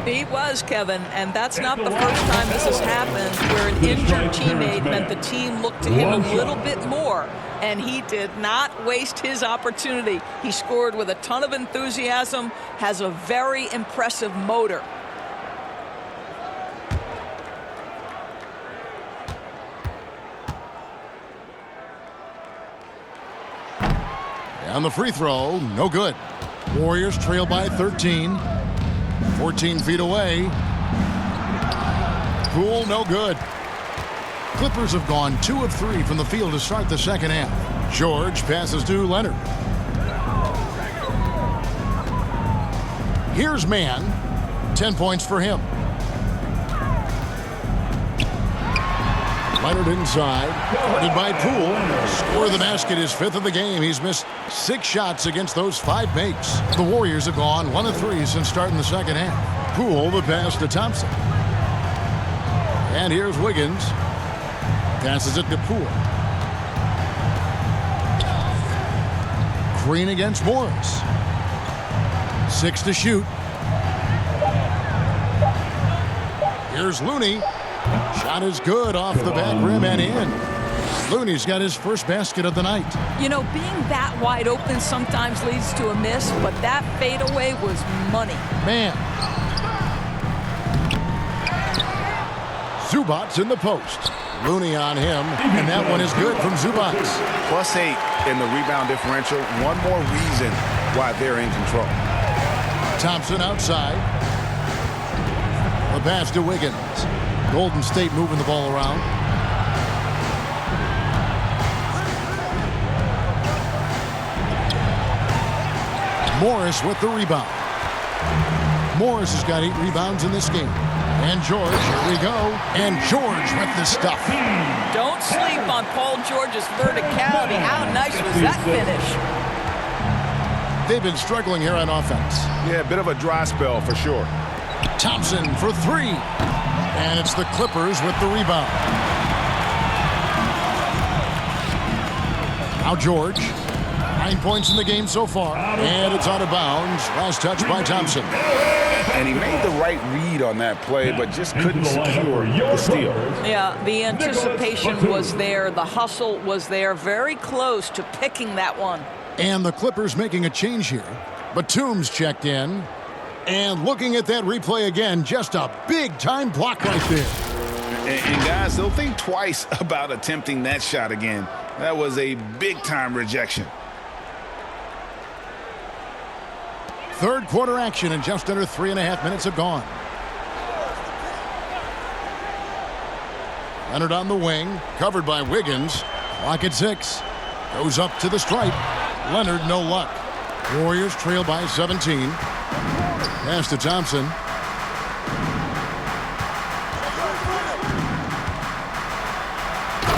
He was, Kevin, and that's not the first time this has happened where an injured teammate meant the team looked to him a little bit more, and he did not waste his opportunity. He scored with a ton of enthusiasm, has a very impressive motor. On the free throw, no good. Warriors trail by 13. 14 feet away. Poole, no good. Clippers have gone 2 of 3 from the field to start the second half. George passes to Leonard. Here's Mann. 10 points for him. Leonard inside. Guarded by Poole. Score of the basket is 5th of the game. He's missed 6 shots against those 5 makes. The Warriors have gone 1 of 3 since starting the second half. Poole, the pass to Thompson. And here's Wiggins. Passes it to Poole. Green against Morris. 6 to shoot. Here's Looney. Shot is good off the back rim and in. Looney's got his first basket of the night. You know, being that wide open sometimes leads to a miss, but that fadeaway was money. Man. Zubac's in the post. Looney on him, and that one is good from Zubac. +8 in the rebound differential. One more reason why they're in control. Thompson outside. The pass to Wiggins. Golden State moving the ball around. Morris with the rebound. Morris has got 8 rebounds in this game. And George, here we go. And George with the stuff. Don't sleep on Paul George's verticality. How nice was that finish? They've been struggling here on offense. Yeah, a bit of a dry spell for sure. Thompson for 3. And it's the Clippers with the rebound. Now George. 9 points in the game so far. And it's out of bounds. Last touch by Thompson. And he made the right read on that play, but just couldn't secure the steal. Yeah, the anticipation was there. The hustle was there. Very close to picking that one. And the Clippers making a change here. Batum's checked in. And looking at that replay again, just a big-time block right there. And guys, they'll think twice about attempting that shot again. That was a big-time rejection. Third quarter action, and just under 3.5 minutes have gone. Leonard on the wing, covered by Wiggins. Clock at 6. Goes up to the stripe. Leonard, no luck. Warriors trail by 17. Pass to Thompson.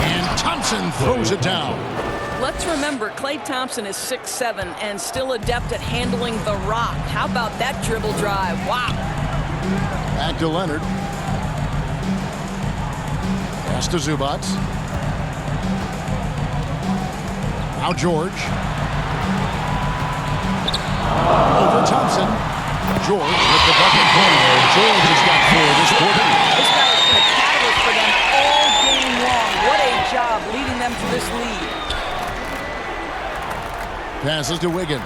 And Thompson throws it down. Let's remember, Klay Thompson is 6'7" and still adept at handling the rock. How about that dribble drive? Wow. Back to Leonard. Pass to Zubac. Now George. Over Thompson. George with the bucket corner. George has got 4 this quarter. This guy has been a catalyst for them all game long. What a job leading them to this lead. Passes to Wiggins.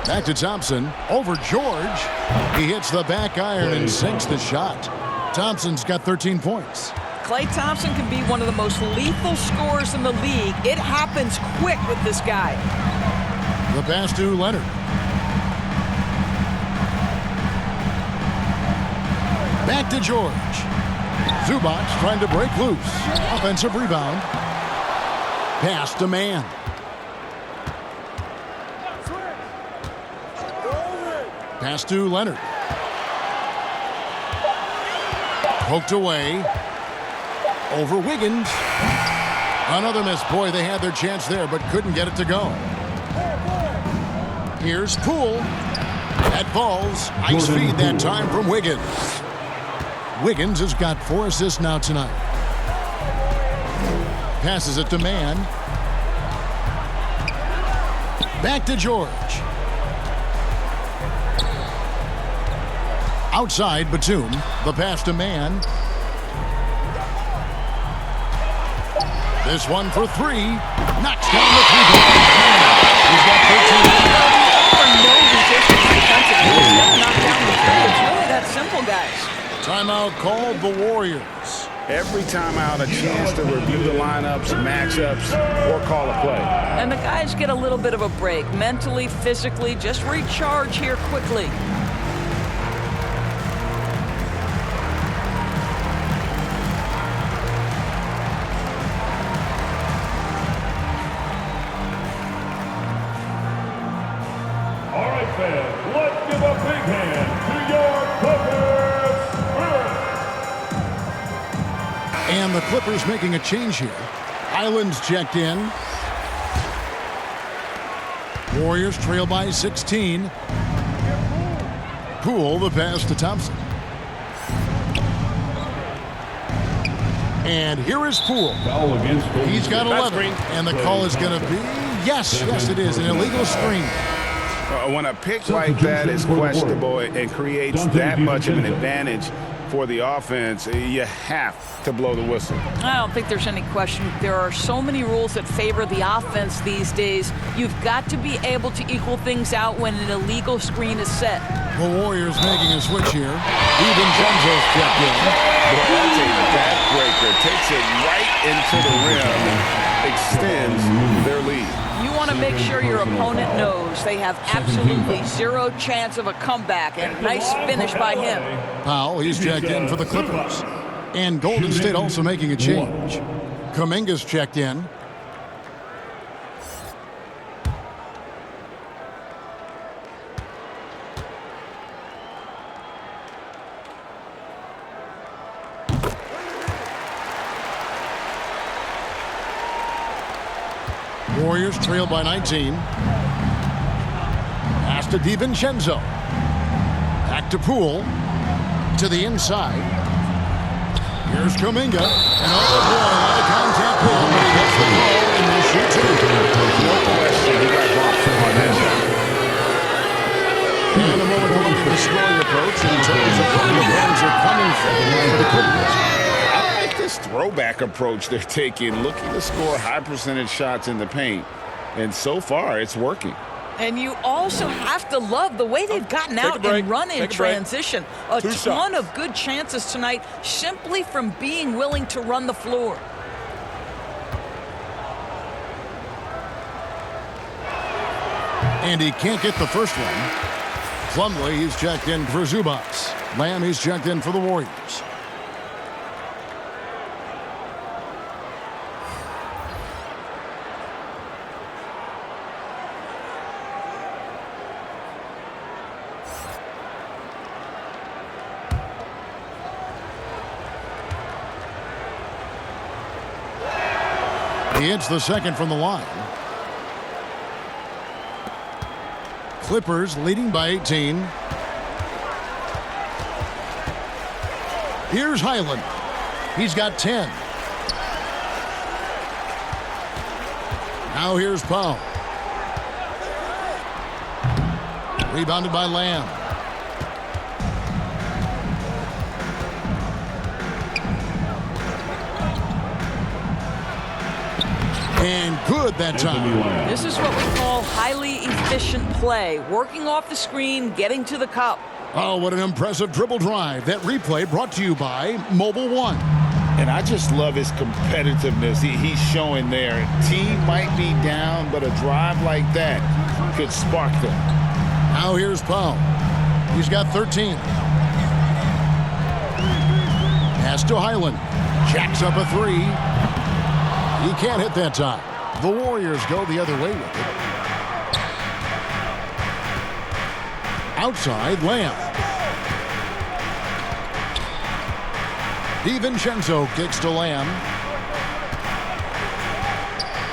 Back to Thompson. Over George. He hits the back iron and sinks the shot. Thompson's got 13 points. Klay Thompson can be one of the most lethal scorers in the league. It happens quick with this guy. The pass to Leonard. Back to George. Zubac trying to break loose. Offensive rebound. Pass to Mann. Pass to Leonard. Poked away. Over Wiggins. Another miss. Boy, they had their chance there, but couldn't get it to go. Here's Poole. That falls. Ice feed that time from Wiggins. Wiggins has got 4 assists now tonight. Passes it to Mann. Back to George. Outside Batum. The pass to Mann. This one for 3. Knocks down the 3-ball. He's got 13. For no resistance defensively. He's never knocked down the 3. It's really that simple, guys. Timeout called the Warriors. Every timeout, a chance to review the lineups, matchups, or call a play. And the guys get a little bit of a break. Mentally, physically, just recharge here quickly. All right, fans, let's give a big hand to your Clippers Spirit. And the Clippers making a change here. Island's checked in. Warriors trail by 16. Poole, the pass to Thompson. And here is Poole. He's got 11. And the call is going to be, yes, it is, an illegal screen. When a pick like that is questionable and creates that much of an advantage for the offense, you have to blow the whistle. I don't think there's any question. There are so many rules that favor the offense these days. You've got to be able to equal things out when an illegal screen is set. The Warriors making a switch here. DiVincenzo's checked in. That's a backbreaker. Takes it right into the rim and extends their lead. You want to make sure your opponent knows they have absolutely zero chance of a comeback. And nice finish by him. Powell, he's checked in for the Clippers. And Golden State also making a change. Kuminga's checked in. Warriors trail by 19. Pass to DiVincenzo. Back to Poole. To the inside. Here's Kuminga. And oh boy, a lot of contact there, but he gets the ball and will shoot 2. No question, he got bumped on that shot. And a moment to look at the scoring approach in terms of where the runs are coming from for the Clippers. I like this throwback approach they're taking, looking to score high percentage shots in the paint. And so far, it's working. And you also have to love the way they've gotten out and run in transition. A ton of good chances tonight simply from being willing to run the floor. And he can't get the first one. Plumlee, he's checked in for Zubac. Lamb, he's checked in for the Warriors. He hits the second from the line. Clippers leading by 18. Here's Highland. He's got 10. Now here's Powell. Rebounded by Lamb. And good that time. This is what we call highly efficient play. Working off the screen, getting to the cup. Oh, what an impressive dribble drive. That replay brought to you by Mobile One. And I just love his competitiveness he's showing there. Team might be down, but a drive like that could spark them. Now here's Powell. He's got 13. Pass to Highland. Jacks up a 3. He can't hit that time. The Warriors go the other way with it. Outside, Lamb. DiVincenzo kicks to Lamb.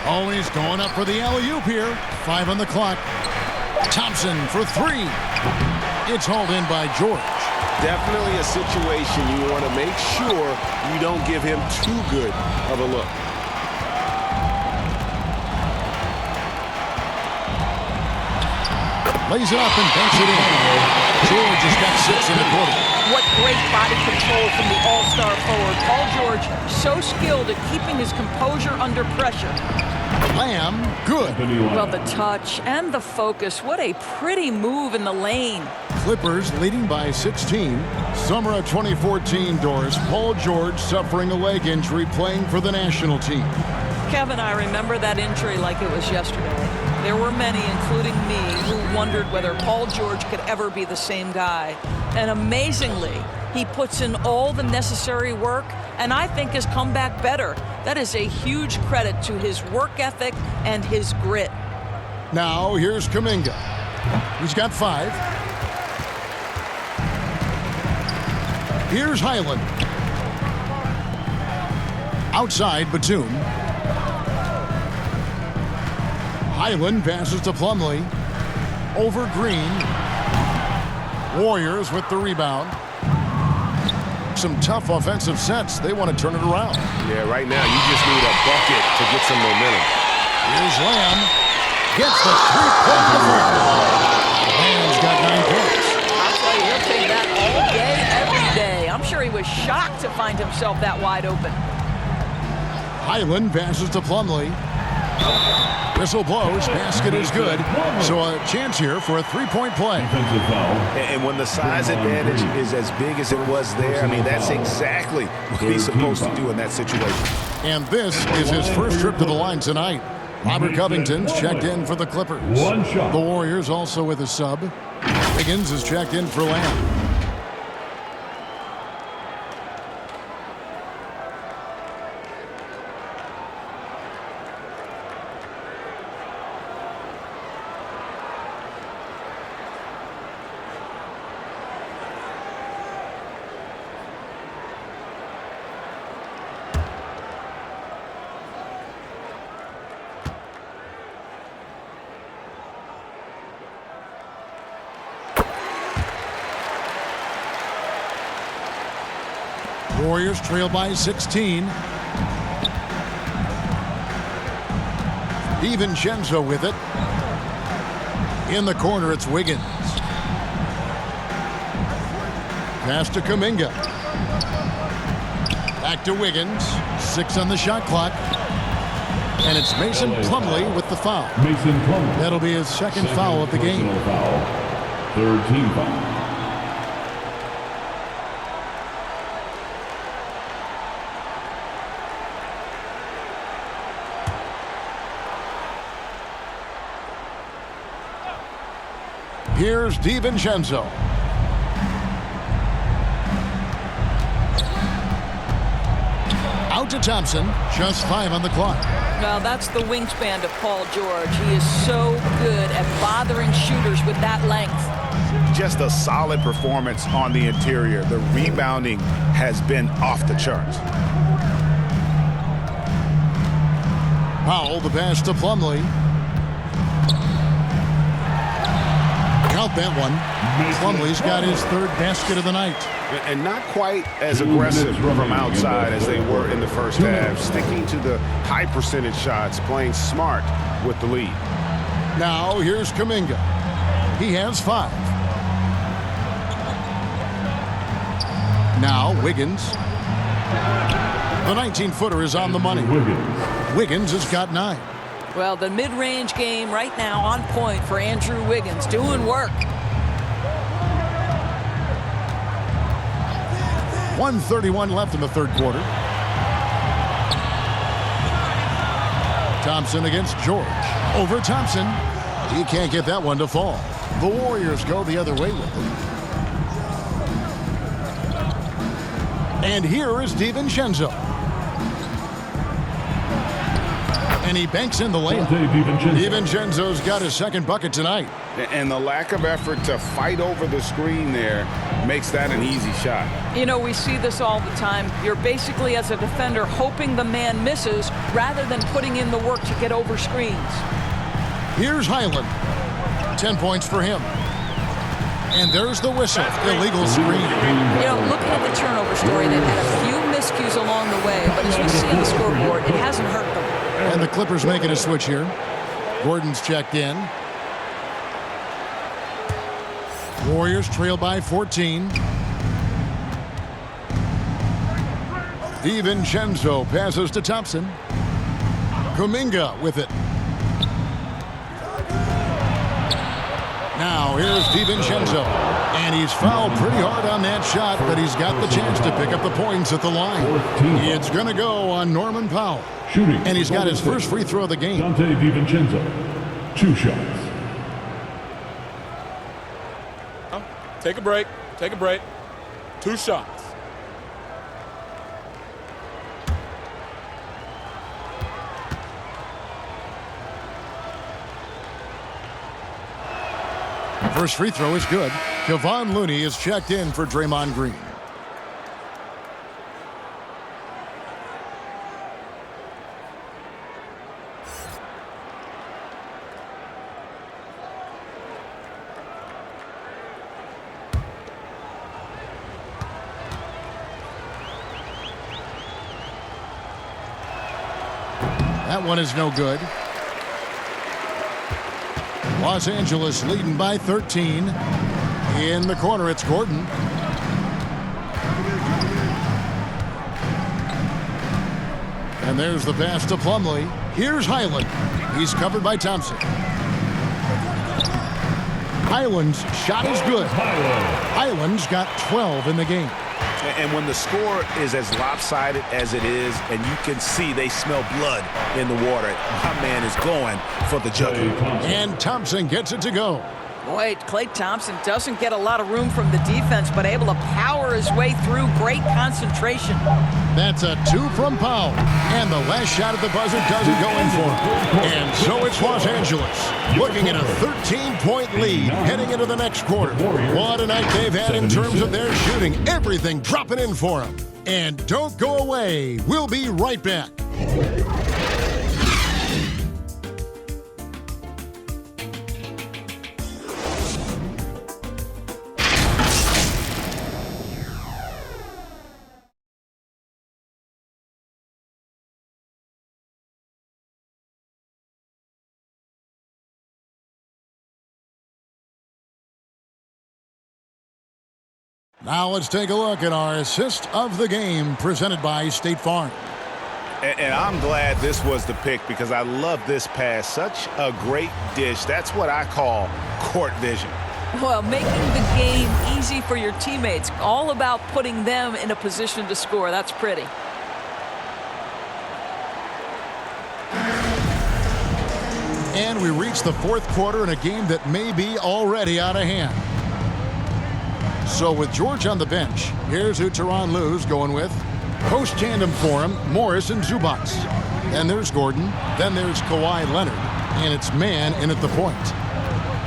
Oh, he's going up for the alley-oop here. 5 on the clock. Thompson for 3. It's hauled in by George. Definitely a situation you want to make sure you don't give him too good of a look. Lays it up and banks it in. George has got 6 in the quarter. What great body control from the all-star forward. Paul George, so skilled at keeping his composure under pressure. Lamb, good. Well, the touch and the focus. What a pretty move in the lane. Clippers leading by 16. Summer of 2014, Doris. Paul George suffering a leg injury playing for the national team. Kevin, I remember that injury like it was yesterday. There were many, including me, who wondered whether Paul George could ever be the same guy. And amazingly, he puts in all the necessary work and I think has come back better. That is a huge credit to his work ethic and his grit. Now here's Kuminga. He's got 5. Here's Highland. Outside, Batum. Highland passes to Plumlee. Over Green. Warriors with the rebound. Some tough offensive sets. They want to turn it around. Yeah, right now you just need a bucket to get some momentum. Here's Lamb. Gets the 3-point conversion. Lamb's got 9 points. I'll tell you, he'll take that all day, every day. I'm sure he was shocked to find himself that wide open. Highland passes to Plumlee. Whistle blows. Basket is good. So a chance here for a 3-point play. And when the size advantage is as big as it was there, I mean, that's exactly what he's supposed to do in that situation. And this is his first trip to the line tonight. Robert Covington's checked in for the Clippers. The Warriors also with a sub. Wiggins is checked in for Lamb. Warriors trail by 16. DiVincenzo with it. In the corner, it's Wiggins. Pass to Kuminga. Back to Wiggins. 6 on the shot clock. And it's Mason Plumlee with the foul. Mason Plumlee. That'll be his second foul of the game. Foul. 3rd team foul. Here's DiVincenzo. Out to Thompson. Just 5 on the clock. Now that's the wingspan of Paul George. He is so good at bothering shooters with that length. Just a solid performance on the interior. The rebounding has been off the charts. Powell, the pass to Plumlee. Count that one. Plumlee's got his 3rd basket of the night. And not quite as aggressive from outside as they were in the first half. Sticking to the high percentage shots, playing smart with the lead. Now here's Kuminga. He has 5. Now Wiggins. The 19-footer is on the money. Wiggins has got 9. Well, the mid-range game right now on point for Andrew Wiggins, doing work. 1:31 left in the 3rd quarter. Thompson against George. Over Thompson. He can't get that one to fall. The Warriors go the other way with it. And here is DiVincenzo. And he banks in the lane. DiVincenzo's got his second bucket tonight. And the lack of effort to fight over the screen there makes that an easy shot. You know, we see this all the time. You're basically, as a defender, hoping the man misses rather than putting in the work to get over screens. Here's Highland. 10 points for him. And there's the whistle. Illegal screen. You know, looking at the turnover story, they've had a few miscues along the way, but as we see on the scoreboard, it hasn't hurt them. And the Clippers making a switch here. Gordon's checked in. Warriors trail by 14. DiVincenzo passes to Thompson. Kuminga with it. Now here's DiVincenzo. And he's fouled pretty hard on that shot, but he's got the chance to pick up the points at the line. It's going to go on Norman Powell. Shooting. And he's got his first free throw of the game. Donte DiVincenzo. 2 shots. Take a break. Take a break. 2 shots. First free throw is good. Kevon Looney is checked in for Draymond Green. That one is no good. Los Angeles leading by 13. In the corner, it's Gordon. And there's the pass to Plumlee. Here's Highland. He's covered by Thompson. Highland's shot is good. Highland's got 12 in the game. And when the score is as lopsided as it is, and you can see they smell blood in the water, my man is going for the jugular. And Thompson gets it to go. Boy, Klay Thompson doesn't get a lot of room from the defense, but able to power his way through. Great concentration. That's a 2 from Powell. And the last shot at the buzzer doesn't go in for him. And so it's Los Angeles looking at a 13-point lead heading into the next quarter. What a night they've had in terms of their shooting. Everything dropping in for them. And don't go away. We'll be right back. Now let's take a look at our assist of the game presented by State Farm. And I'm glad this was the pick because I love this pass. Such a great dish. That's what I call court vision. Well, making the game easy for your teammates. All about putting them in a position to score. That's pretty. And we reach the fourth quarter in a game that may be already out of hand. So with George on the bench, here's who Tyronn Lue's going with. Post tandem for him, Morris and Zubac. Then there's Gordon. Then there's Kawhi Leonard. And it's man in at the point.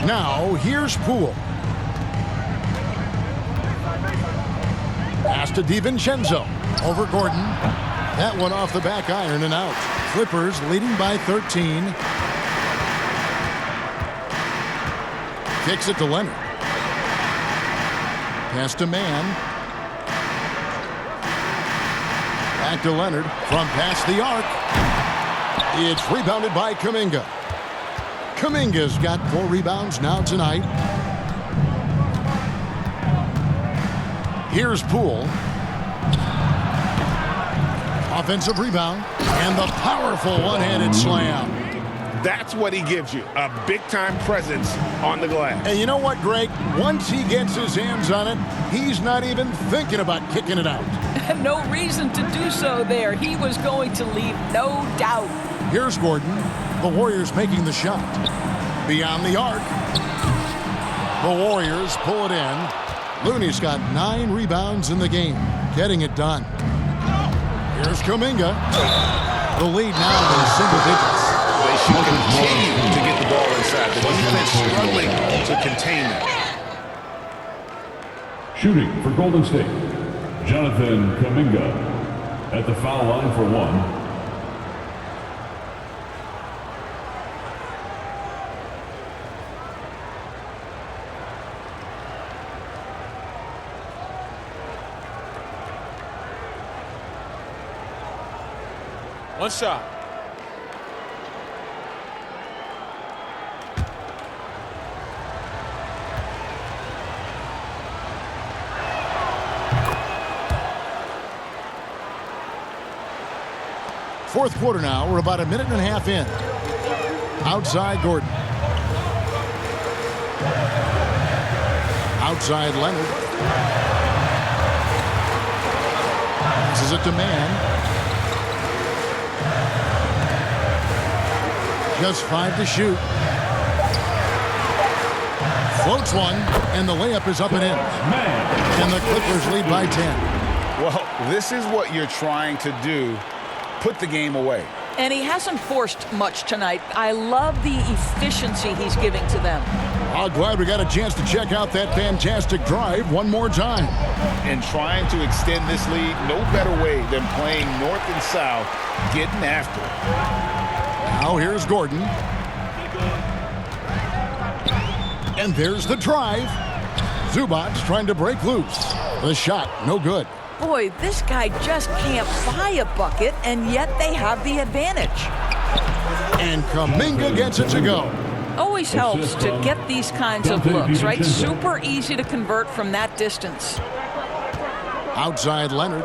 Now, here's Poole. Pass to DiVincenzo. Over Gordon. That one off the back iron and out. Clippers leading by 13. Kicks it to Leonard. Pass to Mann. Back to Leonard from past the arc. It's rebounded by Kuminga. Kuminga's got 4 rebounds now tonight. Here's Poole. Offensive rebound. And the powerful one-handed slam. That's what he gives you, a big-time presence on the glass. And you know what, Greg? Once he gets his hands on it, he's not even thinking about kicking it out. No reason to do so there. He was going to leave, no doubt. Here's Gordon. The Warriors making the shot. Beyond the arc. The Warriors pull it in. Looney's got 9 rebounds in the game, getting it done. Here's Kuminga. The lead now in single digits. They should continue to get the ball inside. The defense struggling to contain them. Shooting for Golden State, Jonathan Kuminga at the foul line for 1. One shot. Fourth quarter now. We're about a minute and a half in. Outside Gordon. Outside Leonard. This is it to man. Just 5 to shoot. Floats one, and the layup is up and in. And the Clippers lead by 10. Well, this is what you're trying to do. Put the game away. And he hasn't forced much tonight. I love the efficiency he's giving to them. I'm glad we got a chance to check out that fantastic drive one more time. And trying to extend this lead, no better way than playing north and south, getting after it. Now here's Gordon. And there's the drive. Zubac's trying to break loose. The shot, no good. Boy, this guy just can't buy a bucket, and yet they have the advantage. And Kuminga gets it to go. Always helps to get these kinds of looks, right? Super easy to convert from that distance. Outside Leonard.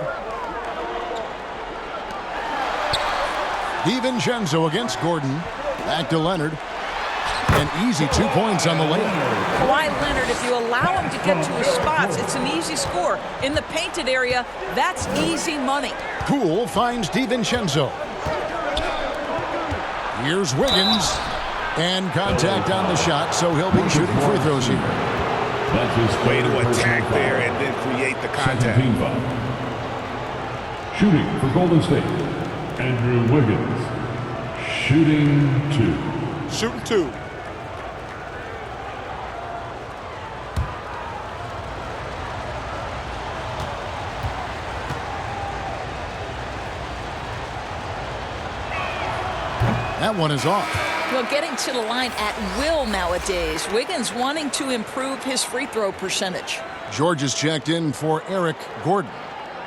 DiVincenzo against Gordon. Back to Leonard. An easy 2 points on the layup. Kawhi Leonard, if you allow him to get to his spots, it's an easy score. In the painted area, that's easy money. Poole finds DiVincenzo. Here's Wiggins. And contact on the shot, so he'll be shooting free throws here. That's his Way to attack there and then create the contact. Shooting for Golden State, Andrew Wiggins. Shooting 2. Shooting 2. That one is off. Well, getting to the line at will nowadays. Wiggins wanting to improve his free throw percentage. George is checked in for Eric Gordon.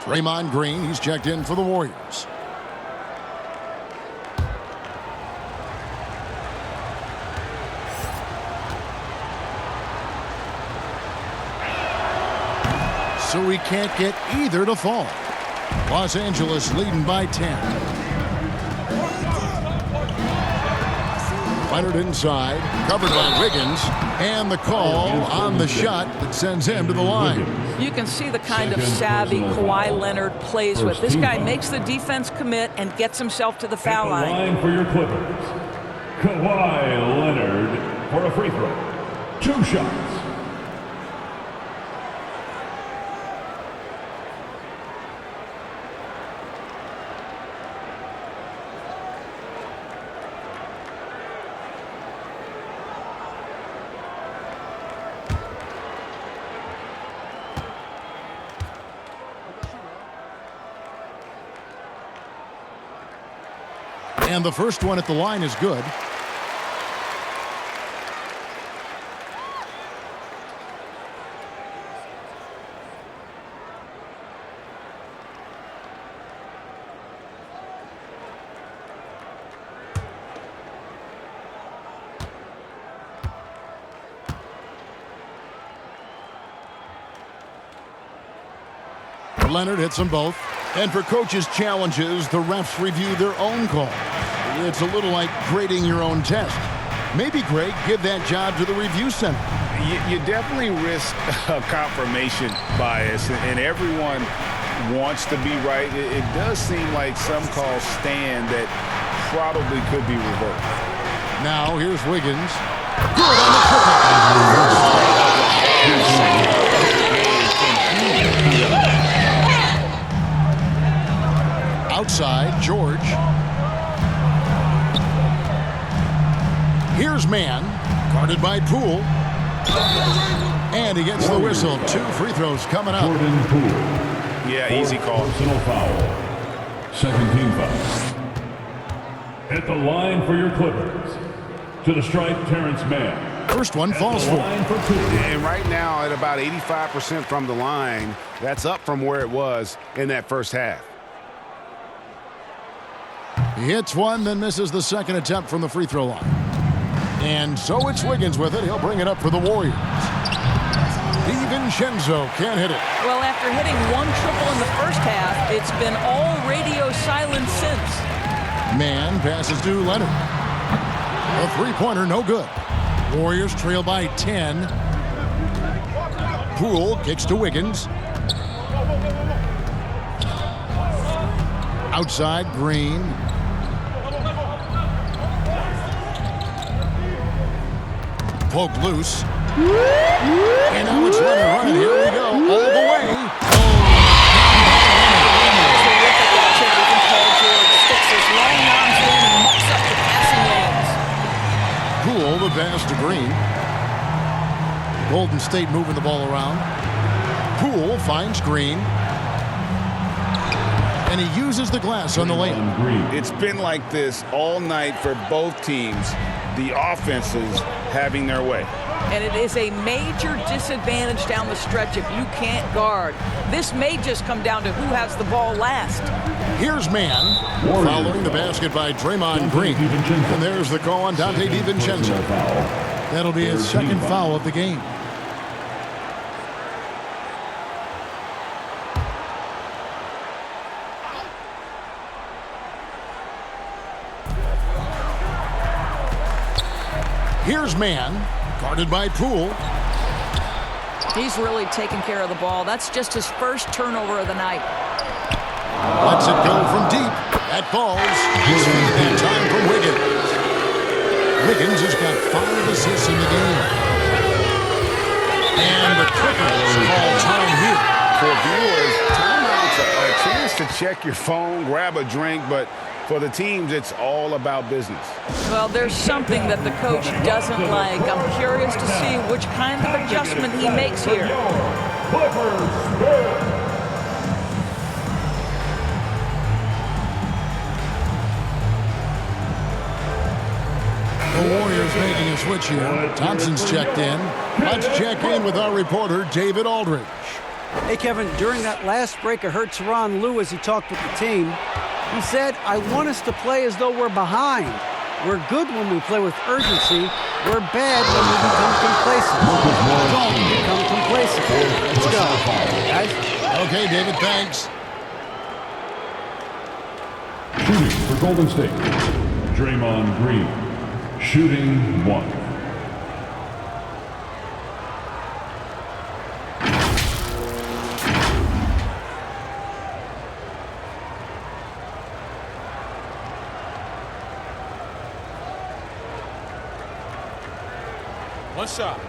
Draymond Green, he's checked in for the Warriors. So we can't get either to fall. Los Angeles leading by 10. Leonard inside, covered by Wiggins, and the call on the shot that sends him to the line. You can see the kind of savvy Kawhi Leonard plays with. This guy makes the defense commit and gets himself to the foul line. For your Clippers, Kawhi Leonard for a free throw. 2 shots. And the first one at the line is good. Leonard hits them both. And for coaches' challenges, the refs review their own call. It's a little like grading your own test. Maybe, Greg, give that job to the review center. You definitely risk a confirmation bias, and everyone wants to be right. It does seem like some calls stand that probably could be reversed. Now here's Wiggins. Good on the triple. Outside, George. Here's Mann, guarded by Poole. And he gets the whistle. 2 free throws coming up. Jordan Poole. Yeah, easy call. Personal foul. Second team foul. At the line for your Clippers. To the stripe, Terrence Mann. First one falls for. And right now, at about 85% from the line, that's up from where it was in that first half. He hits one, then misses the second attempt from the free throw line. And so it's Wiggins with it. He'll bring it up for the Warriors. DiVincenzo can't hit it. Well, after hitting 1 triple in the first half, it's been all radio silence since. Mann passes to Leonard. A three-pointer, no good. Warriors trail by 10. Poole kicks to Wiggins. Outside, Green. Poke loose. And now it's Leonard running. Here we go. All the way. Terrific activity from Paul George. Sticks his long arms in and mucks up the passing lanes. Poole, the pass to Green. Golden State moving the ball around. Poole finds Green. And he uses the glass on the lane. It's been like this all night for both teams. The offenses having their way. And it is a major disadvantage down the stretch if you can't guard. This may just come down to who has the ball last. Here's Mann, following the basket by Draymond Green. And there's the call on Dante DiVincenzo. That'll be his second foul of the game. Here's Mann, guarded by Poole. He's really taking care of the ball. That's just his first turnover of the night. Lets it go from deep. That falls. It's that time from Wiggins. Wiggins has got 5 assists in the game. And the Clippers call time here. For viewers, timeouts are a chance to check your phone, grab a drink, but for the teams, it's all about business. Well, there's something that the coach doesn't like. I'm curious to see which kind of adjustment he makes here. The Warriors making a switch here. Thompson's checked in. Let's check in with our reporter, David Aldridge. Hey, Kevin, during that last break, I heard Tyronn Lue as he talked with the team. He said, I want us to play as though we're behind. We're good when we play with urgency. We're bad when we become complacent. Don't become complacent. Let's go, guys. Okay, David, thanks. Shooting for Golden State. Draymond Green. Shooting 1. One shot.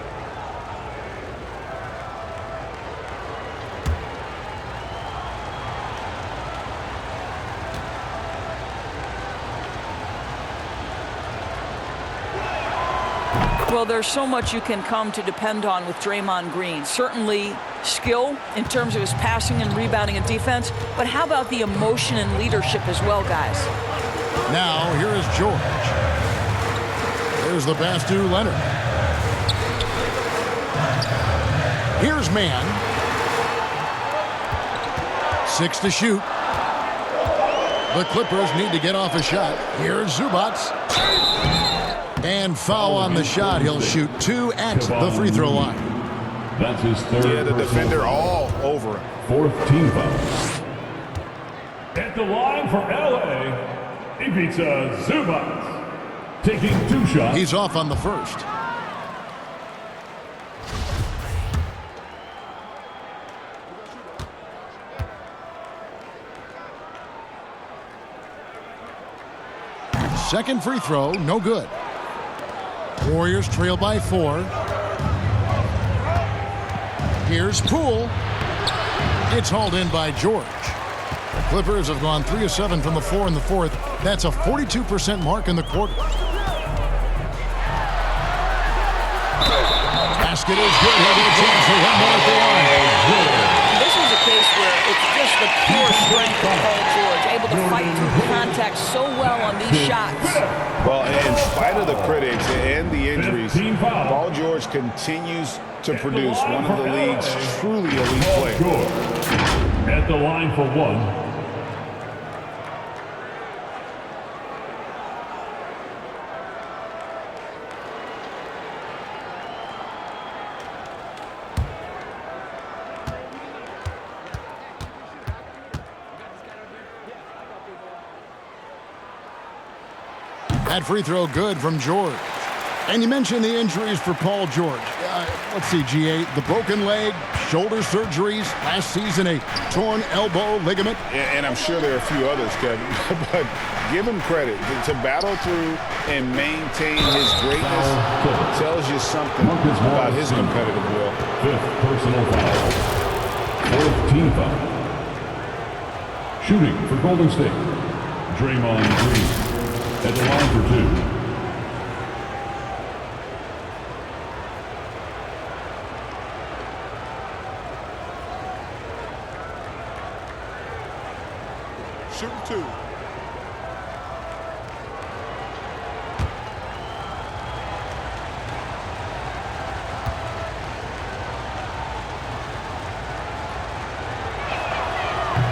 Well, there's so much you can come to depend on with Draymond Green. Certainly skill in terms of his passing and rebounding and defense, but how about the emotion and leadership as well, guys? Now, here is George. There's the pass to Leonard. Here's Mann. 6 to shoot. The Clippers need to get off a shot. Here's Zubac. And foul on the shot. He'll shoot 2 at the free throw line. That's his third. Yeah, the defender all over him. 4th team foul. At the line for LA, Ivica Zubac. Taking 2 shots. He's off on the first. second free throw, no good. Warriors trail by 4. Here's Poole. It's hauled in by George. The Clippers have gone 3 of 7 from the floor in the fourth. That's a 42% mark in the quarter. Basket is good. He'll get a chance for one more at the line. This is a case where it's just the pure strength of Paul George, able to fight through contact so well on these shots. Well, in spite of the critics and the injuries, Paul George continues to produce one of the league's truly elite players. At the line for one. That free throw good from George. And you mentioned the injuries for Paul George. Let's see, GA, the broken leg, shoulder surgeries, last season a torn elbow ligament. And I'm sure there are a few others, Kevin, but give him credit. To battle through and maintain his greatness tells you something about his competitive will. 5th personal foul. 4th team foul. Shooting for Golden State, Draymond Green. At the line for 2. Shooting 2.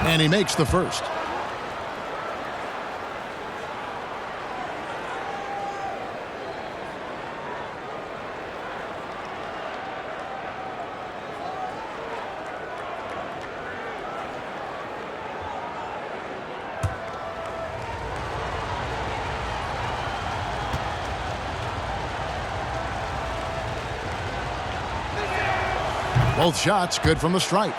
And he makes the first. Both shots good from the stripe.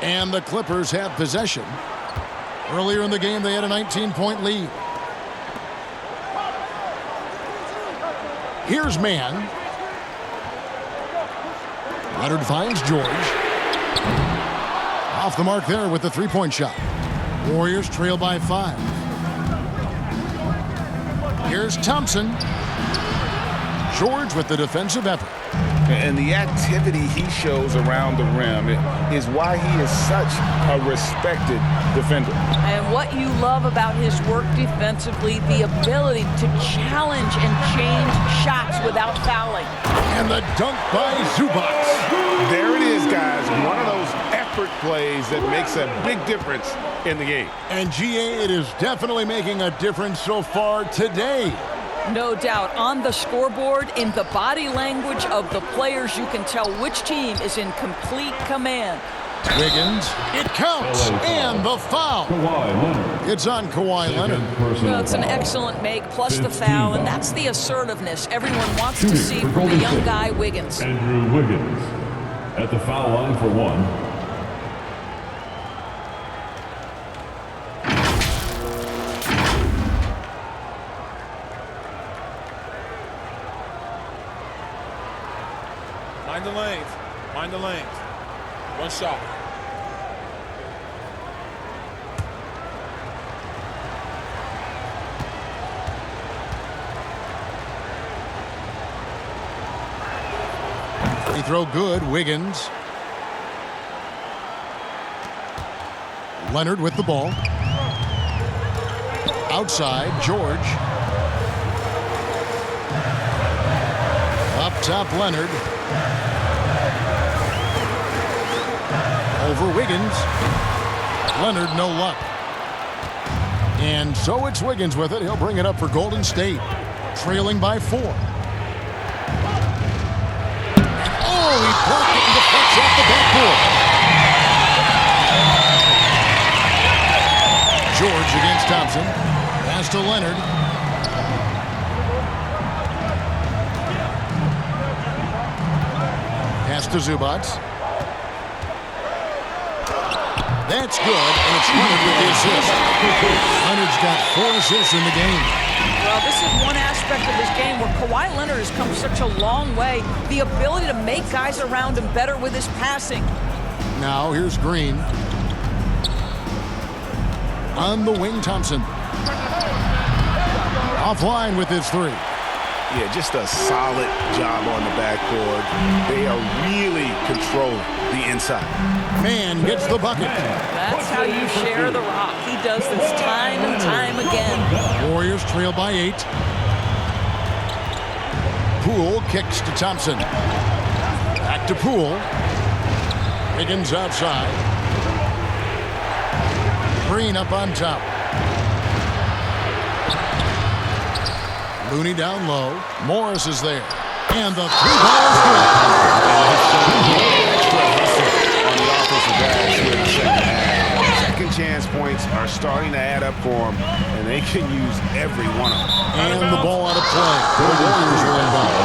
And the Clippers have possession. Earlier in the game, they had a 19-point lead. Here's Mann. Leonard finds George. Off the mark there with the three-point shot. Warriors trail by 5. Here's Thompson. George with the defensive effort. And the activity he shows around the rim is why he is such a respected defender. And what you love about his work defensively, the ability to challenge and change shots without fouling. And the dunk by Zubac. There it is, guys. One of those effort plays that makes a big difference in the game. And GA, it is definitely making a difference so far today. No doubt. On the scoreboard, in the body language of the players, you can tell which team is in complete command. Wiggins, it counts, and the foul. It's on Kawhi Leonard. Well, it's an excellent make, plus the foul, and that's the assertiveness everyone wants to see from the young guy, Wiggins. Andrew Wiggins at the foul line for 1. Mind the lanes. Mind the lanes. One shot. Free throw good. Wiggins. Leonard with the ball. Outside, George. Up top, Leonard. Over Wiggins. Leonard, no luck. And so it's Wiggins with it. He'll bring it up for Golden State. Trailing by 4. Oh, he blocked it and deflects off the backboard. George against Thompson. Pass to Leonard. Pass to Zubac. That's good, and it's Leonard with the assist. Leonard Leonard's got 4 assists in the game. Well, this is one aspect of his game where Kawhi Leonard has come such a long way. The ability to make guys around him better with his passing. Now here's Green. On the wing, Thompson. Offline with his 3. Yeah, just a solid job on the backboard. They are really controlling the inside. Man gets the bucket. That's how you share the rock. He does this time and time again. Warriors trail by 8. Poole kicks to Thompson. Back to Poole. Higgins outside. Green up on top. Looney down low. Morris is there. And the 3 ball is good. Extra hustle on the offensive glass here in the second half. Second chance points are starting to add up for them, and they can use every one of them. And the ball out of play. The Warriors will inbound.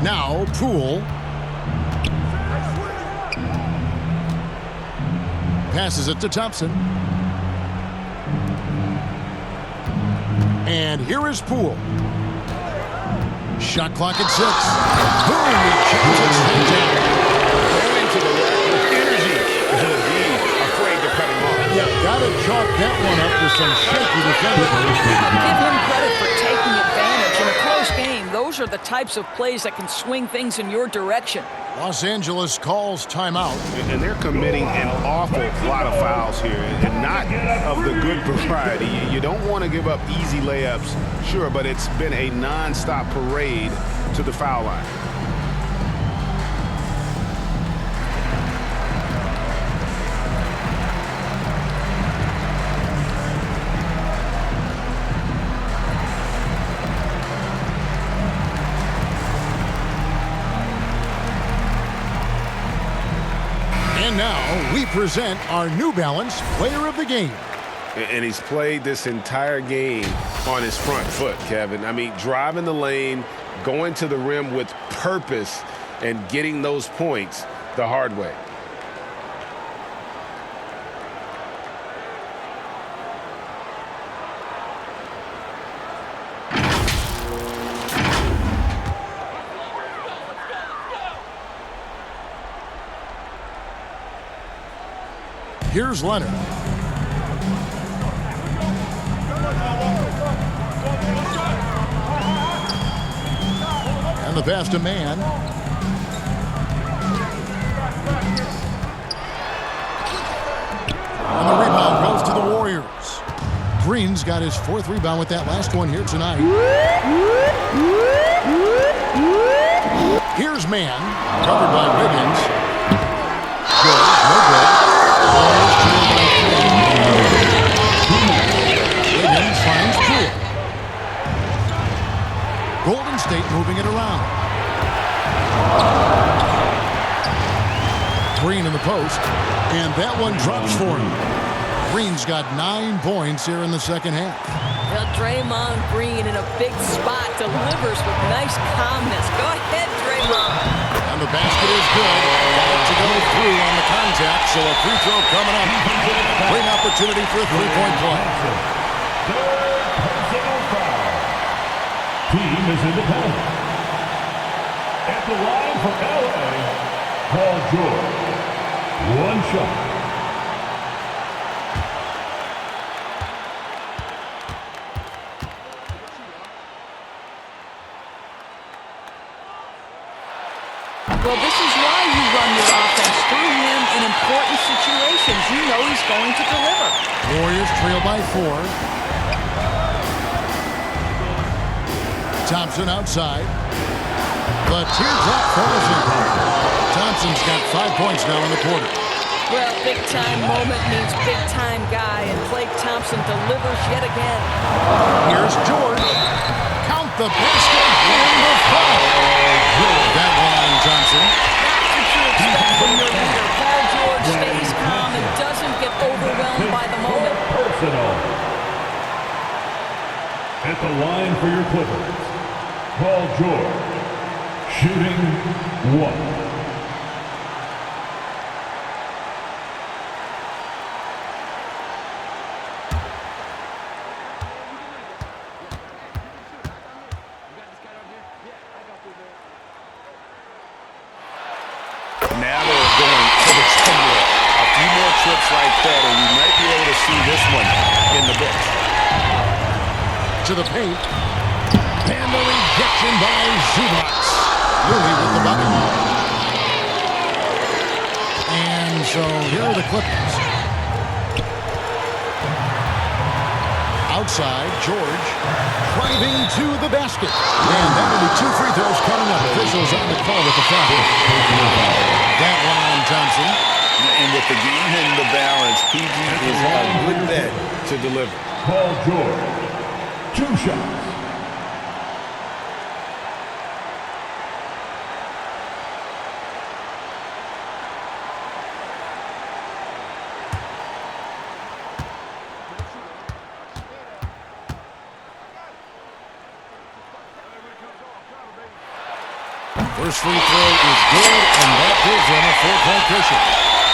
Now, Poole. Passes it to Thompson. And here is Poole. Shot clock at 6. Boom! He chips it straight down. Going to the rack with energy. Indeed, afraid to cut him off. Yeah, gotta chalk that one up to some shaky defending. Give him credit for taking advantage in a close game. Those are the types of plays that can swing things in your direction. Los Angeles calls timeout. And they're committing an awful lot of fouls here, and not of the good variety. You don't want to give up easy layups, sure, but it's been a non-stop parade to the foul line. And now we present our New Balance Player of the Game. And he's played this entire game on his front foot, Kevin. I mean, driving the lane, going to the rim with purpose, and getting those points the hard way. Here's Leonard. And the pass to man. And the rebound goes to the Warriors. Green's got his 4th rebound with that last one here tonight. Here's man, covered by Wiggins. Good, no good. Wiggins finds Poole. Golden State moving it around. Green in the post, and that one drops for him. Green's got 9 points here in the second half. Well, Draymond Green in a big spot delivers with nice calmness. Go ahead, Draymond. And the basket is good. Got it to go through on the contact, so a free throw coming up. Great opportunity for a 3-point play. Third personal foul. Team is in the penalty. At the line for LA, Paul George. 1 shot. Well, this is why you run your offense through him in important situations. You know he's going to deliver. Warriors trail by 4. Thompson outside. The teardrop falls in. Thompson's got 5 points now in the quarter. Well, big-time moment means big-time guy, and Klay Thompson delivers yet again. Here's George. Count the basket and the foul. That one on Thompson. That's what you expect from your leader. Paul George stays calm and doesn't get overwhelmed by the moment. Personal. At the line for your Clippers, Paul George, shooting 1. Now they're going to the jugular. A few more trips like that, and you might be able to see this one in the books. To the paint. And the rejection by Zubats. Looney with the bucket. And so here are the Clippers. Outside, George driving to the basket. And that will be 2 free throws coming up. Officials on the call with the foul. That one on Thompson. And with the game in the balance, PG is a good bet to deliver. Paul George, 2 shots. First free throw is good, and that gives them a 4-point cushion.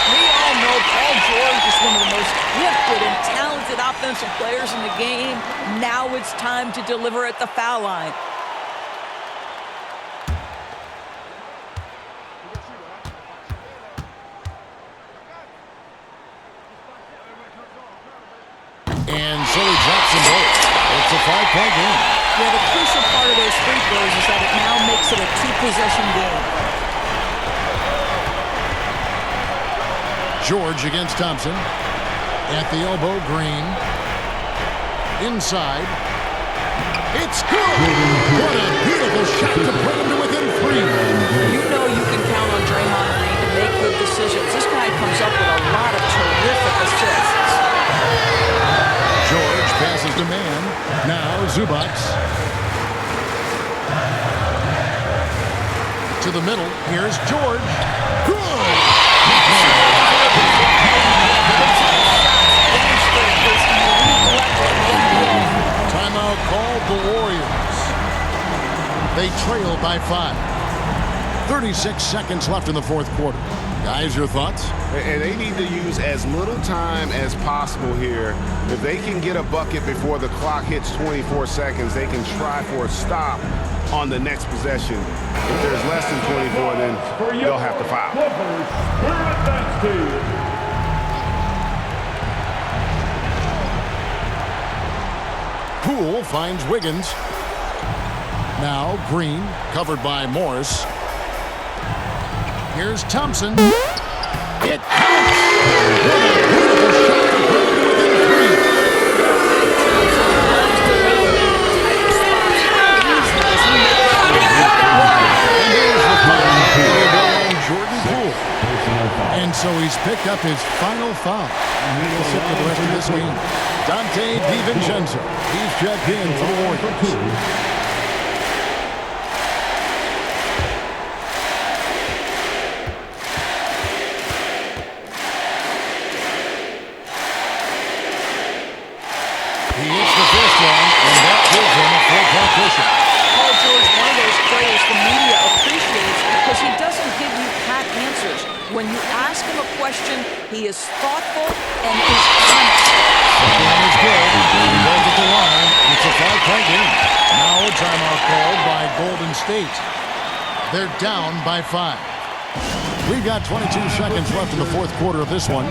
We all know Paul George is one of the most gifted and talented offensive players in the game. Now it's time to deliver at the foul line. And so he drops them both. It's a 5-point game. Yeah, the crucial part of those free throws is that it now makes it a 2-possession game. George against Thompson. At the elbow, Green. Inside. It's good! What a beautiful shot to bring him to within 3. You know you can count on Draymond Green to make good decisions. This guy comes up with a lot of terrific assists. George passes to Man. Now Zubats. To the middle. Here's George. Good! Timeout called the Warriors. They trail by 5. 36 seconds left in the fourth quarter. Guys, your thoughts? And they need to use as little time as possible here. If they can get a bucket before the clock hits 24 seconds, they can try for a stop on the next possession. If there's less than 24, then they'll have to foul. Poole finds Wiggins. Now Green, covered by Morris. Here's Thompson. It counts! What a beautiful shot to bring him within 3. And here's the foul on Jordan Poole. And so he's picked up his final foul. He'll sit for the rest of this game. Dante DiVincenzo. He's checked in for the Warriors. He hits the first one, and that gives him a 4-point cushion. Paul George, one of those players the media appreciates because he doesn't give you pat answers. When you ask him a question, he is thoughtful and is honest. Second one is good. He goes at the line. It's a 5-point game. Now a timeout called by Golden State. They're down by 5. We've got 22 seconds left in the fourth quarter of this one.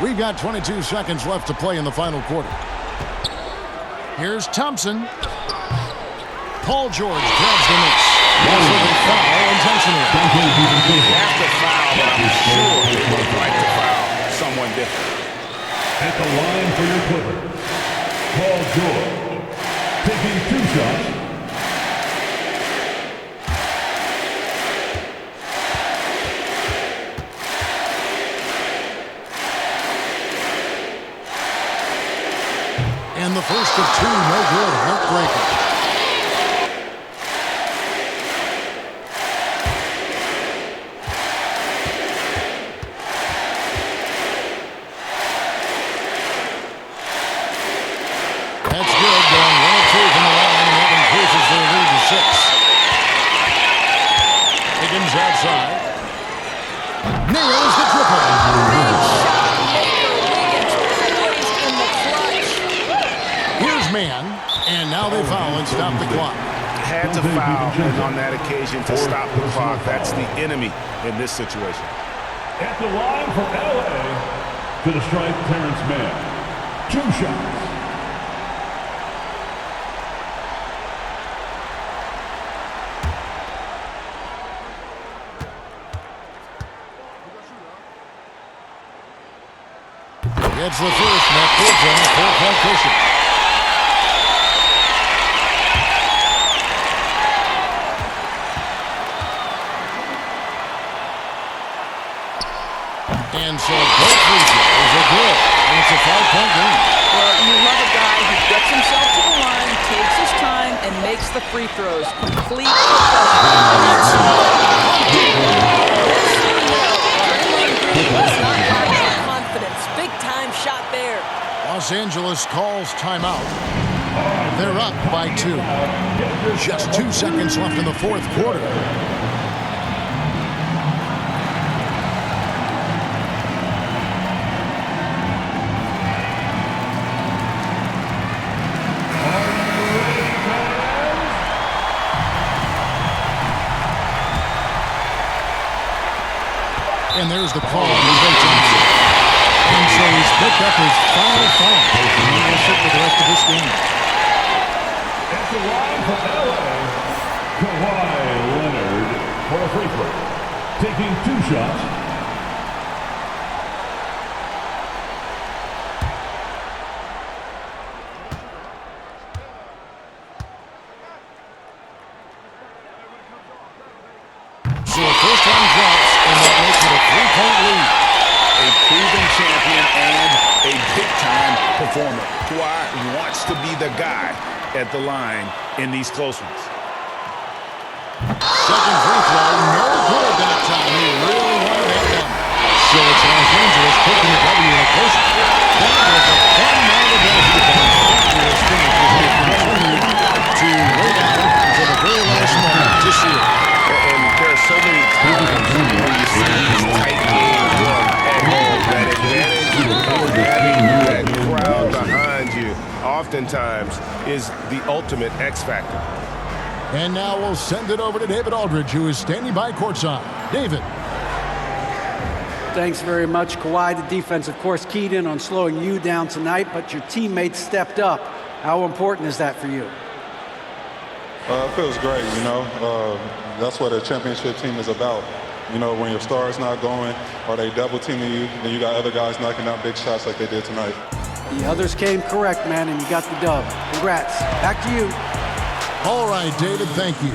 We've got 22 seconds left to play in the final quarter. Here's Thompson. Paul George grabs the miss. That's with a foul intentionally. You have to foul, but I'm sure they would like to foul someone different. At the line for your Clippers, Paul George, taking 2 shots. the first of two. No good. Heartbreaker. That's good. Going 1 of 2 from the line, and that increases their lead to 6. Higgins outside. Nails the triple. Here's man, and now they foul and stop the clock. Had to foul, and on that occasion to stop the clock. That's the enemy in this situation. At the line for LA, to the strike, Terrence Mann. 2 shots. Gets the first, and that puts him a 4-point cushion. And so both free throws are good, and it's a 5-point game. Well, you love a guy who gets himself to the line, takes his time, and makes the free throws. Complete confidence. Big time shot there. Los Angeles calls timeout. They're up by 2. Just 2 seconds left in the fourth quarter. And there's the call. And so he's picked up his final foul. And he will sit for the rest of this game. At the line for LA, Kawhi Leonard for a free throw. Taking 2 shots. So the first one drops, and that makes it a 3-point lead. A proven champion and a big-time performer. Kawhi wants to be the guy at the line in these close ones. Second free throw, no good that time. He really wanted that one. So it's Los Angeles taking a W in a close one. That was a fun-minded basketball. Fabulous finish as they continue to wait out until the very last moment to see it. And there are so many times where you see these tight games at home, that advantage of having that crowd behind you oftentimes is the ultimate X factor. And now we'll send it over to David Aldridge, who is standing by courtside. David. Thanks very much, Kawhi. The defense, of course, keyed in on slowing you down tonight, but your teammates stepped up. How important is that for you? It feels great, you know. That's what a championship team is about. You know, when your star's not going or they double teaming you, then you got other guys knocking out big shots like they did tonight. The others came correct, man, and you got the dub. Congrats. Back to you. All right, David, thank you.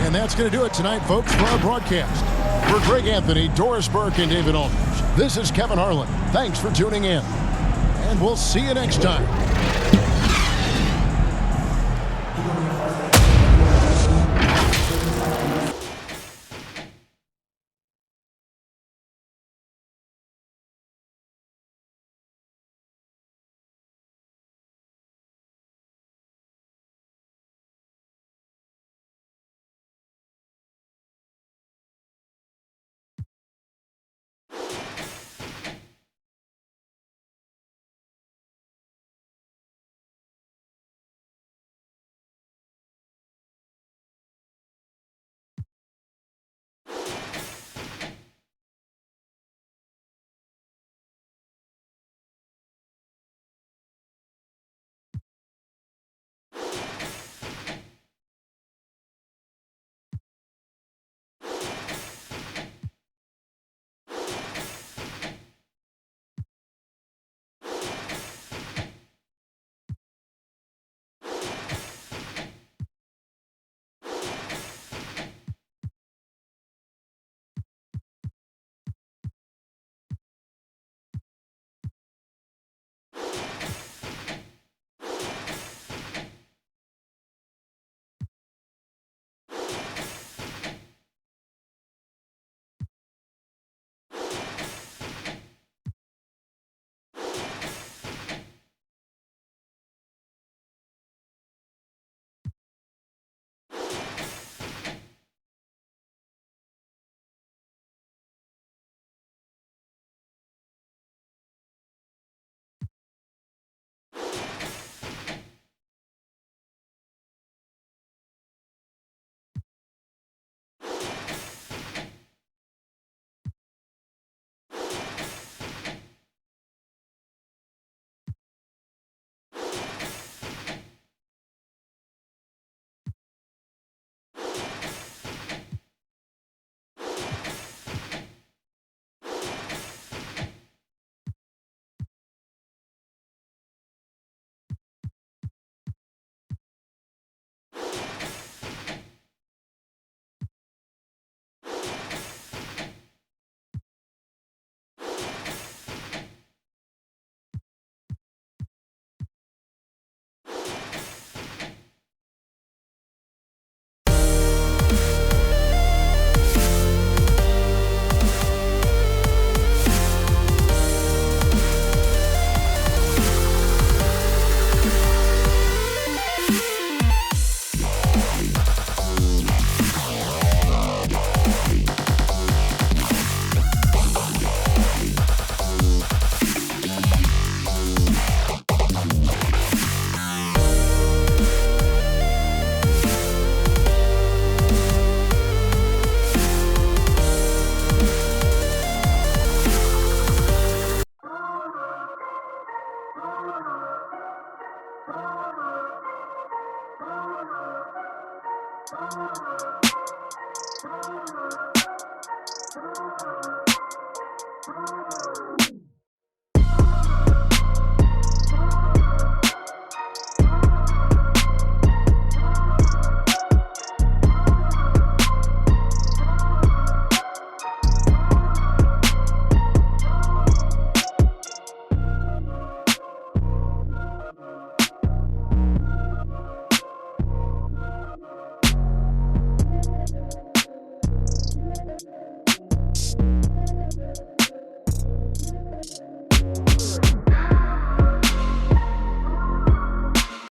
And that's going to do it tonight, folks, for our broadcast. For Greg Anthony, Doris Burke, and David Aldridge, this is Kevin Harlan. Thanks for tuning in. And we'll see you next time.